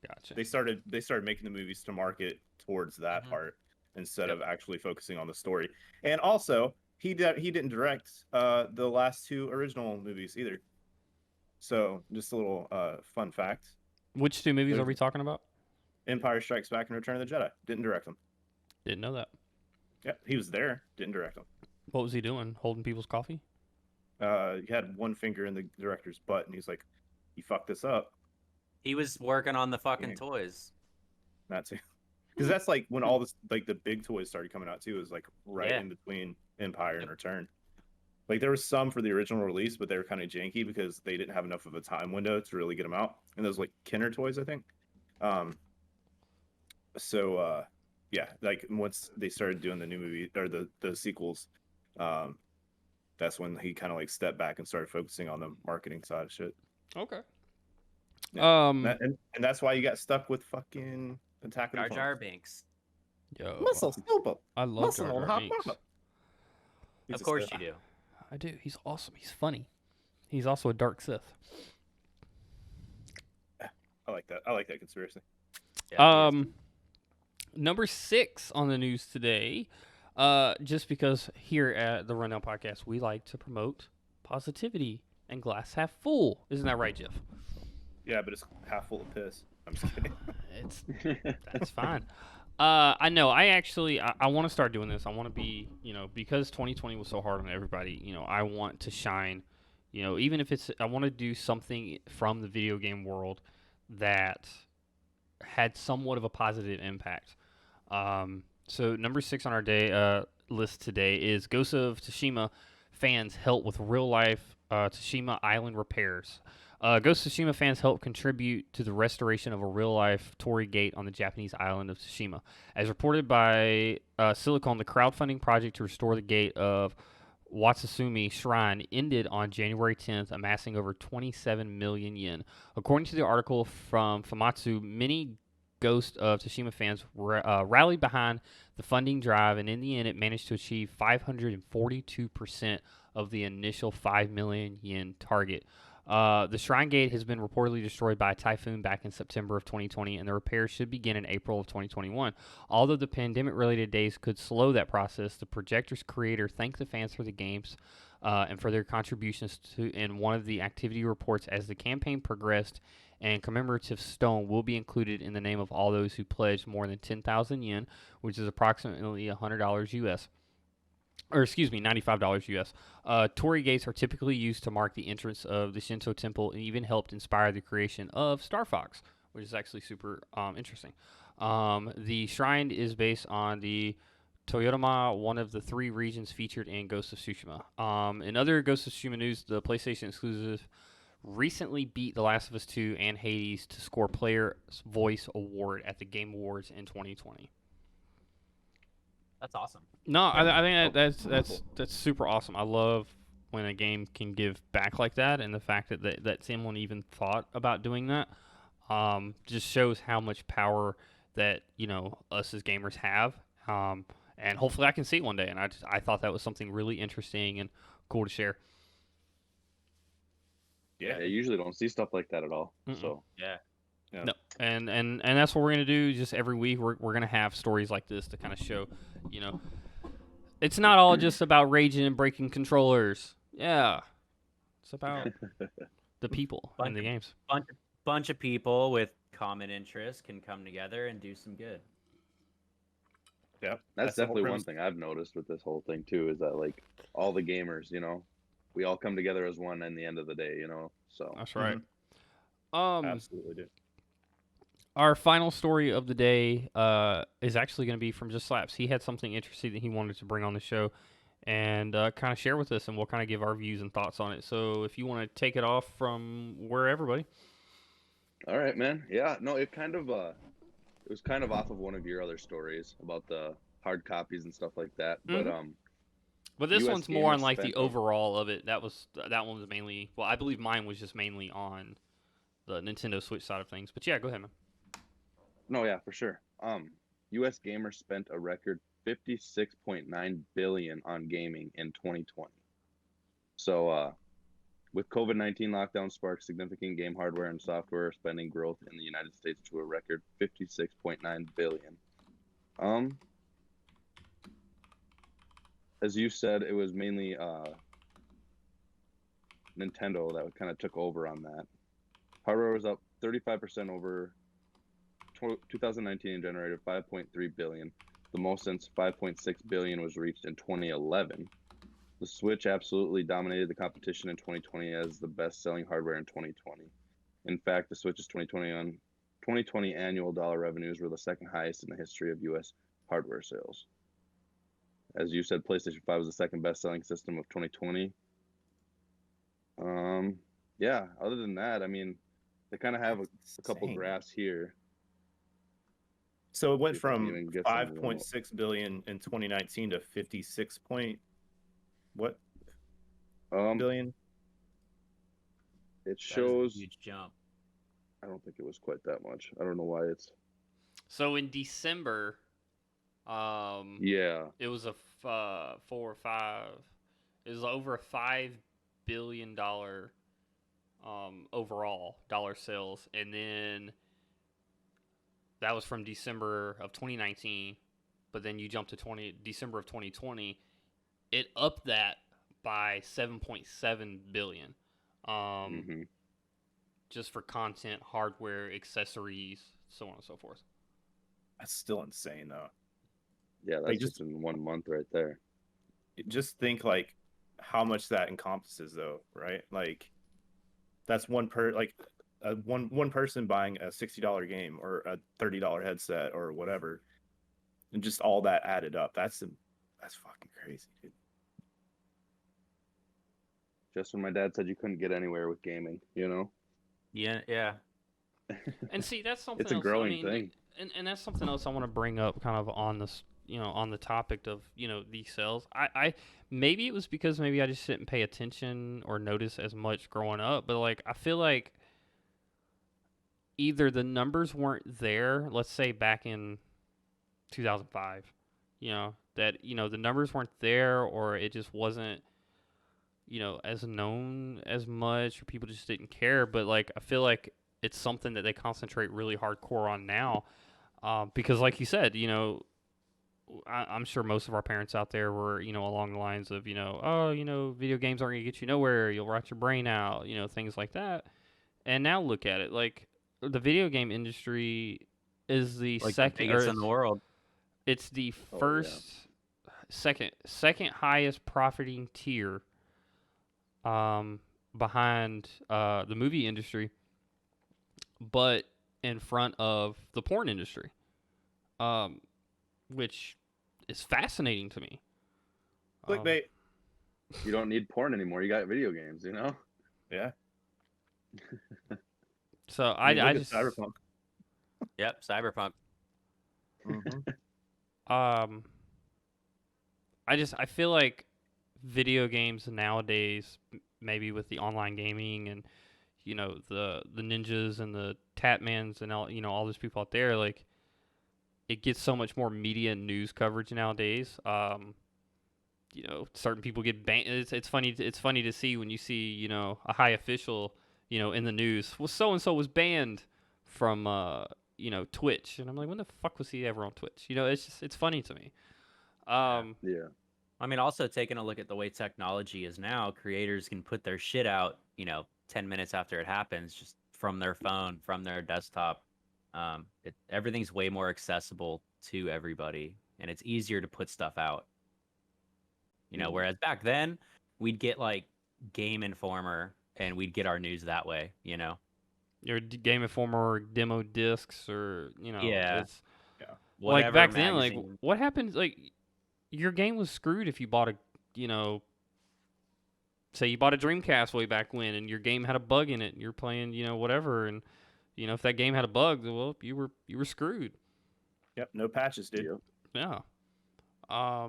[SPEAKER 1] Gotcha.
[SPEAKER 3] They started making the movies to market towards that
[SPEAKER 2] Mhm.
[SPEAKER 3] part instead
[SPEAKER 2] Yep.
[SPEAKER 3] of actually focusing on the story. And also, he didn't direct the last 2 original movies either. So just a little fun fact:
[SPEAKER 1] Which 2 movies are
[SPEAKER 3] There's-
[SPEAKER 1] we talking about?
[SPEAKER 3] Empire Strikes Back and Return of the Jedi. Didn't direct them.
[SPEAKER 1] Didn't know that.
[SPEAKER 3] Yeah, he was there. Didn't direct them.
[SPEAKER 1] What was he doing? Holding people's coffee?
[SPEAKER 3] He had one finger in the director's butt, and he's like, "You fucked this up."
[SPEAKER 2] He was working on the fucking
[SPEAKER 3] Yeah.
[SPEAKER 2] toys.
[SPEAKER 3] Not too, because that's like when all this like the big toys started coming out too. Is like right
[SPEAKER 2] Yeah.
[SPEAKER 3] in between Empire and Return. Like there was some for the original release, but they were kind of janky because they didn't have enough of a time window to really get them out. And those like Kenner toys, I think. Um, so yeah, like once they started doing the new movie or the sequels, um, that's when he kind of like stepped back and started focusing on the marketing side of shit.
[SPEAKER 1] Okay.
[SPEAKER 3] Yeah. And that's why you got stuck with fucking Attack of
[SPEAKER 2] Jar
[SPEAKER 3] the
[SPEAKER 2] Jar
[SPEAKER 3] Clones.
[SPEAKER 2] Binks.
[SPEAKER 1] Yo,
[SPEAKER 3] Muscle Snowball.
[SPEAKER 1] I love
[SPEAKER 3] Muscle
[SPEAKER 1] Jar
[SPEAKER 3] on
[SPEAKER 1] Jar
[SPEAKER 3] hot
[SPEAKER 1] Binks.
[SPEAKER 3] mama.
[SPEAKER 2] Of course you do.
[SPEAKER 1] I do. He's awesome. He's funny. He's also a dark Sith.
[SPEAKER 3] I like that. I like that conspiracy.
[SPEAKER 2] Yeah, he is.
[SPEAKER 1] Number 6 on the news today. Just because here at the Rundown Podcast we like to promote positivity and glass half full. Isn't that right, Jeff?
[SPEAKER 3] Yeah, but it's half full of piss. I'm just kidding.
[SPEAKER 1] That's fine. I know. I want to start doing this. I want to be, because 2020 was so hard on everybody. I want to shine. Even if I want to do something from the video game world that had somewhat of a positive impact. So number 6 on our day list today is Ghost of Tsushima fans help with real life Tsushima Island repairs. Ghost of Tsushima fans help contribute to the restoration of a real-life torii gate on the Japanese island of Tsushima. As reported by Silicon, the crowdfunding project to restore the gate of Watsusumi Shrine ended on January 10th, amassing over 27 million yen. According to the article from Famitsu, many Ghost of Tsushima fans rallied behind the funding drive, and in the end, it managed to achieve 542% of the initial 5 million yen target. The Shrine Gate has been reportedly destroyed by a typhoon back in September of 2020, and the repairs should begin in April of 2021. Although the pandemic-related days could slow that process, the projector's creator thanked the fans for the games and for their contributions in one of the activity reports as the campaign progressed, and commemorative stone will be included in the name of all those who pledged more than 10,000 yen, which is approximately $100 US. Or excuse me, $95 US. Torii gates are typically used to mark the entrance of the Shinto temple and even helped inspire the creation of Star Fox, which is actually super interesting. The shrine is based on the Toyotama, one of the 3 regions featured in Ghost of Tsushima. In other Ghost of Tsushima news, the PlayStation exclusive recently beat The Last of Us 2 and Hades to score Player Voice Award at the Game Awards in 2020.
[SPEAKER 2] That's awesome.
[SPEAKER 1] No, I think that's super awesome. I love when a game can give back like that, and the fact that someone even thought about doing that just shows how much power that us as gamers have. And hopefully I can see it one day. And I thought that was something really interesting and cool to share.
[SPEAKER 4] Yeah, you usually don't see stuff like that at all.
[SPEAKER 1] Mm-mm.
[SPEAKER 4] So
[SPEAKER 2] Yeah.
[SPEAKER 1] No, and that's what we're gonna do. Just every week, we're gonna have stories like this to kind of show, it's not all just about raging and breaking controllers. Yeah, it's about the people in the games.
[SPEAKER 2] Bunch of people with common interests can come together and do some good.
[SPEAKER 3] Yeah,
[SPEAKER 4] that's definitely one thing I've noticed with this whole thing too, is that like all the gamers, we all come together as one in the end of the day, So
[SPEAKER 1] That's right.
[SPEAKER 3] Absolutely do.
[SPEAKER 1] Our final story of the day is actually going to be from JustSlapz. He had something interesting that he wanted to bring on the show and kind of share with us, and we'll kind of give our views and thoughts on it. So if you want to take it off from where everybody.
[SPEAKER 4] All right, man. Yeah, no, it was kind of off of one of your other stories about the hard copies and stuff like that.
[SPEAKER 1] Mm-hmm. But this
[SPEAKER 4] US
[SPEAKER 1] one's more on
[SPEAKER 4] gamers
[SPEAKER 1] like the
[SPEAKER 4] spent
[SPEAKER 1] overall of it. That one was mainly, well, I believe mine was just mainly on the Nintendo Switch side of things. But yeah, go ahead, man.
[SPEAKER 4] No, yeah, for sure. U.S. gamers spent a record $56.9 billion on gaming in 2020. So, with COVID-19 lockdown sparked significant game hardware and software spending growth in the United States to a record $56.9 billion. As you said, it was mainly Nintendo that kind of took over on that. Hardware was up 35% over 2019 and generated 5.3 billion, the most since 5.6 billion was reached in 2011. The Switch absolutely dominated the competition in 2020 as the best-selling hardware in 2020. In fact, the Switch's 2020 annual dollar revenues were the second highest in the history of U.S. hardware sales. as you said, PlayStation 5 was the second best-selling system of 2020. Yeah. Other than that, I mean, they kind of have a couple
[SPEAKER 3] Insane.
[SPEAKER 4] graphs here.
[SPEAKER 3] So it went
[SPEAKER 4] See if I can
[SPEAKER 3] from
[SPEAKER 4] even get some remote.
[SPEAKER 3] 5.6 billion in 2019 to 56 point what billion?
[SPEAKER 4] It
[SPEAKER 2] That is a
[SPEAKER 4] shows.
[SPEAKER 2] huge jump.
[SPEAKER 4] I don't think it was quite that much. I don't know why it's.
[SPEAKER 1] So in December,
[SPEAKER 4] Yeah.
[SPEAKER 1] it was a 4 or 5. It was over a $5 billion overall dollar sales, and then that was from December of 2019. But then you jump to December of 2020, it upped that by 7.7 billion. Just for content, hardware, accessories, so on and so forth.
[SPEAKER 3] That's still insane though.
[SPEAKER 4] Yeah, that's
[SPEAKER 3] Like,
[SPEAKER 4] just in 1 month right there.
[SPEAKER 3] Just think like how much that encompasses though, right? Like that's one person buying a $60 game or a $30 headset or whatever, and just all that added up. That's fucking crazy, dude.
[SPEAKER 4] Just when my dad said you couldn't get anywhere with gaming, you know?
[SPEAKER 2] Yeah.
[SPEAKER 1] And see, that's something
[SPEAKER 4] It's a
[SPEAKER 1] else.
[SPEAKER 4] growing thing.
[SPEAKER 1] And that's something else I want to bring up, kind of on this, on the topic of these sales. I maybe it was because maybe I just didn't pay attention or notice as much growing up, but like I feel like either the numbers weren't there. Let's say back in 2005, that the numbers weren't there, or it just wasn't as known as much, or people just didn't care. But like I feel like it's something that they concentrate really hardcore on now, because like you said, I'm sure most of our parents out there were along the lines of video games aren't gonna get you nowhere, you'll rot your brain out, things like that. And now look at it, like the video game industry is the
[SPEAKER 2] Like
[SPEAKER 1] second,
[SPEAKER 2] the biggest in the world.
[SPEAKER 1] it's the
[SPEAKER 4] Oh,
[SPEAKER 1] first, second highest profiting tier, behind the movie industry, but in front of the porn industry, which is fascinating to me.
[SPEAKER 3] Clickbait.
[SPEAKER 4] You don't need porn anymore. You got video games, you know?
[SPEAKER 3] Yeah.
[SPEAKER 1] So
[SPEAKER 3] I mean,
[SPEAKER 1] I
[SPEAKER 3] look at
[SPEAKER 1] just
[SPEAKER 3] Cyberpunk.
[SPEAKER 2] Yep, Cyberpunk.
[SPEAKER 1] I feel like video games nowadays, maybe with the online gaming and the ninjas and the Tatmans and all those people out there, like it gets so much more media and news coverage nowadays. Certain people get banned. It's funny to see when you see a high official in the news. Well, so and so was banned from Twitch, and I'm like, when the fuck was he ever on Twitch? It's funny to me.
[SPEAKER 4] Yeah.
[SPEAKER 2] I mean, also taking a look at the way technology is now, creators can put their shit out, 10 minutes after it happens, just from their phone, from their desktop. Everything's way more accessible to everybody, and it's easier to put stuff out. Whereas back then, we'd get like Game Informer, and we'd get our news that way.
[SPEAKER 1] Your Game Informer or demo discs, or
[SPEAKER 2] Yeah.
[SPEAKER 1] it's like
[SPEAKER 2] Whatever
[SPEAKER 1] back then. Like
[SPEAKER 2] magazine.
[SPEAKER 1] what happens? Like your game was screwed if you bought a say you bought a Dreamcast way back when, and your game had a bug in it, and you're playing whatever, and if that game had a bug, well, you were screwed.
[SPEAKER 3] Yep. No patches, dude.
[SPEAKER 4] Yep.
[SPEAKER 1] Yeah.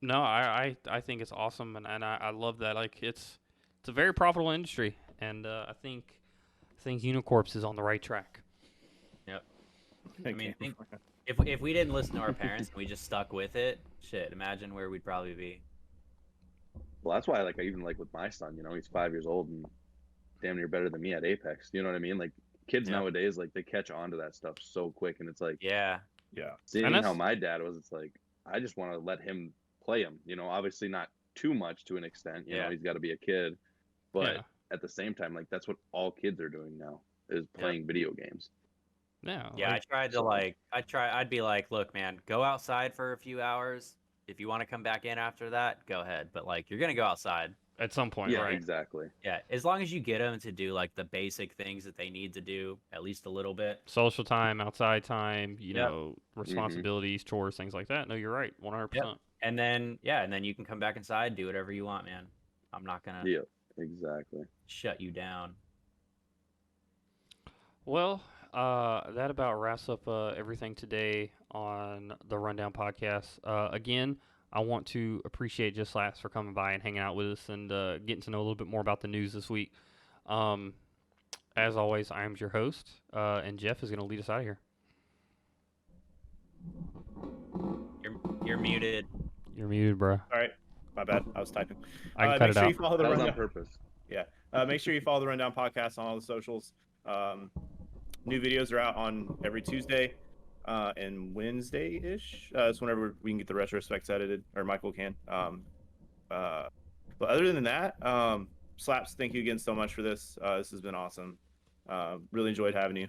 [SPEAKER 1] No, I think it's awesome, and I love that. Like it's a very profitable industry, and I think Unicorps is on the right track.
[SPEAKER 2] Yep. I mean, if we didn't listen to our parents and we just stuck with it, shit, imagine where we'd probably be.
[SPEAKER 4] Well, that's why, like, I even like with my son, he's 5 years old and damn near better than me at Apex. You know what I mean? Like, kids nowadays, like, they catch on to that stuff so quick, and it's like,
[SPEAKER 2] Yeah.
[SPEAKER 4] seeing how my dad was, it's like, I just want to let him play him. Obviously not too much to an extent. You know, he's got to be a kid, but at the same time, like, that's what all kids are doing now is playing video games.
[SPEAKER 1] Yeah.
[SPEAKER 2] Yeah, I tried to I'd be like, look, man, go outside for a few hours. If you want to come back in after that, go ahead. But like, you're gonna go outside.
[SPEAKER 1] At some point,
[SPEAKER 4] Yeah,
[SPEAKER 1] right?
[SPEAKER 4] exactly.
[SPEAKER 2] Yeah, as long as you get them to do like the basic things that they need to do, at least a little bit.
[SPEAKER 1] Social time, outside time,
[SPEAKER 2] Yep.
[SPEAKER 1] responsibilities, chores, things like that. No, you're right, 100%.
[SPEAKER 2] Yep. And then you can come back inside, do whatever you want, man. I'm not gonna
[SPEAKER 4] Yeah, exactly.
[SPEAKER 2] shut you down.
[SPEAKER 1] Well, that about wraps up everything today on the Rundown podcast. Again, I want to appreciate JustSlapz for coming by and hanging out with us and getting to know a little bit more about the news this week. As always, I am your host, and Jeff is going to lead us out of here.
[SPEAKER 2] You're muted.
[SPEAKER 1] You're muted, bro.
[SPEAKER 3] All right, my bad. I was typing.
[SPEAKER 1] I can cut
[SPEAKER 3] make
[SPEAKER 1] it
[SPEAKER 3] sure
[SPEAKER 1] out.
[SPEAKER 3] you follow the
[SPEAKER 4] That was on
[SPEAKER 3] rundown.
[SPEAKER 4] purpose.
[SPEAKER 3] Make sure you follow the Rundown podcast on all the socials. New videos are out on every Tuesday and Wednesday-ish. It's whenever we can get the retrospects edited, or Michael can. But other than that, Slaps, thank you again so much for this. This has been awesome. Really enjoyed having you.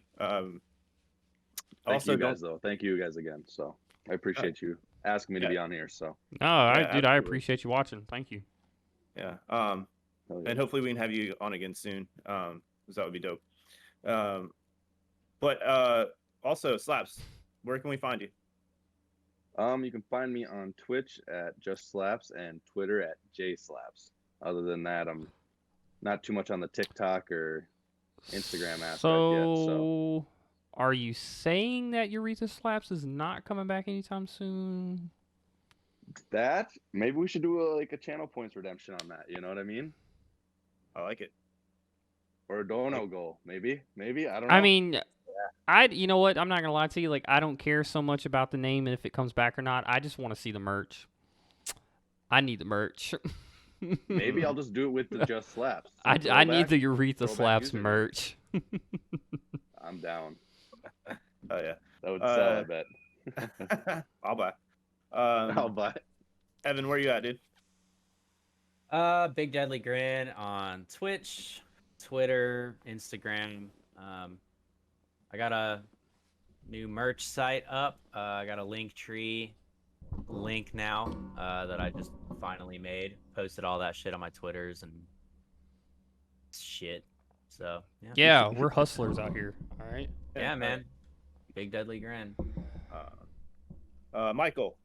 [SPEAKER 4] Thank you guys, though. Thank you guys again. So I appreciate you asking me to be on here. So
[SPEAKER 1] No,
[SPEAKER 3] Yeah,
[SPEAKER 1] dude, I
[SPEAKER 3] absolutely.
[SPEAKER 1] appreciate you watching. Thank you.
[SPEAKER 3] Yeah.
[SPEAKER 4] hell yeah.
[SPEAKER 3] And hopefully we can have you on again soon. 'Cause that would be dope. But also, Slaps, where can we find you?
[SPEAKER 4] You can find me on Twitch at JustSlapz and Twitter at JSlapz. Other than that, I'm not too much on the TikTok or Instagram aspect yet. So
[SPEAKER 1] Are you saying that Urethra Slaps is not coming back anytime soon?
[SPEAKER 4] that maybe we should do a channel points redemption on that. You know what I mean?
[SPEAKER 3] I like it.
[SPEAKER 4] Or a dono goal, maybe. I don't know.
[SPEAKER 1] I mean, you know what? I'm not gonna lie to you. Like, I don't care so much about the name and if it comes back or not. I just want to see the merch. I need the merch.
[SPEAKER 4] Maybe I'll just do it with the JustSlapz.
[SPEAKER 1] I need the Urethra
[SPEAKER 4] throwback
[SPEAKER 1] Slaps
[SPEAKER 4] username.
[SPEAKER 1] merch.
[SPEAKER 4] I'm down.
[SPEAKER 3] Oh yeah.
[SPEAKER 4] That would sell, I bet.
[SPEAKER 3] I'll buy.
[SPEAKER 4] I'll buy.
[SPEAKER 3] Evan, where you at, dude?
[SPEAKER 2] Big Deadly Grin on Twitch, Twitter, Instagram. I got a new merch site up. I got a link tree link now that I just finally made. Posted all that shit on my Twitters and shit. So yeah.
[SPEAKER 1] Yeah, we're hustlers out here. All right.
[SPEAKER 2] Yeah, man. Big Deadly Grin.
[SPEAKER 3] Michael,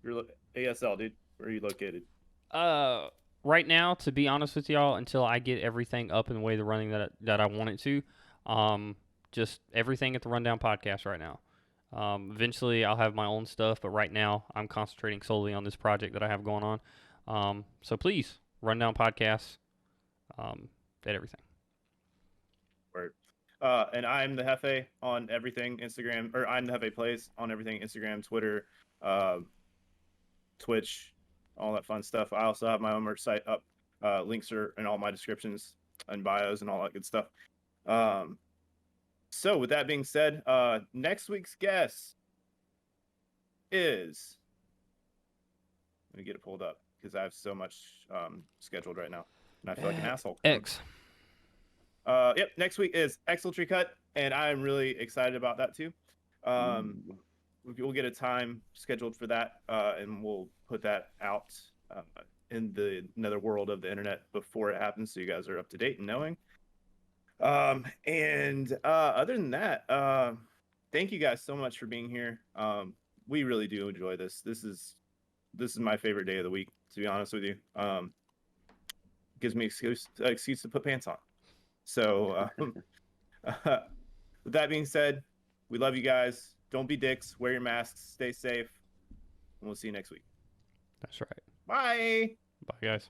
[SPEAKER 3] you're ASL, dude. Where are you located?
[SPEAKER 1] Right now, to be honest with y'all, until I get everything up in the way the running that I want it to, just everything at the Rundown podcast right now. Eventually, I'll have my own stuff, but right now, I'm concentrating solely on this project that I have going on. So please, Rundown podcast, at everything.
[SPEAKER 3] Word. And I'm the Hefe on everything Instagram, or I'm the Hefe Plays on everything Instagram, Twitter, Twitch, all that fun stuff. I also have my own merch site up. Links are in all my descriptions and bios and all that good stuff. So with that being said, next week's guest is, let me get it pulled up because I have so much scheduled right now and I feel like an asshole.
[SPEAKER 1] X.
[SPEAKER 3] Yep, next week is Exeltree Cut, and I'm really excited about that too. We'll get a time scheduled for that, and we'll put that out in the nether world of the internet before it happens, so you guys are up to date and knowing. And other than that, thank you guys so much for being here. We really do enjoy this. This is my favorite day of the week, to be honest with you. Gives me excuse to put pants on. So, with that being said, we love you guys. Don't be dicks. Wear your masks. Stay safe. And we'll see you next week.
[SPEAKER 1] That's right.
[SPEAKER 3] Bye.
[SPEAKER 1] Bye, guys.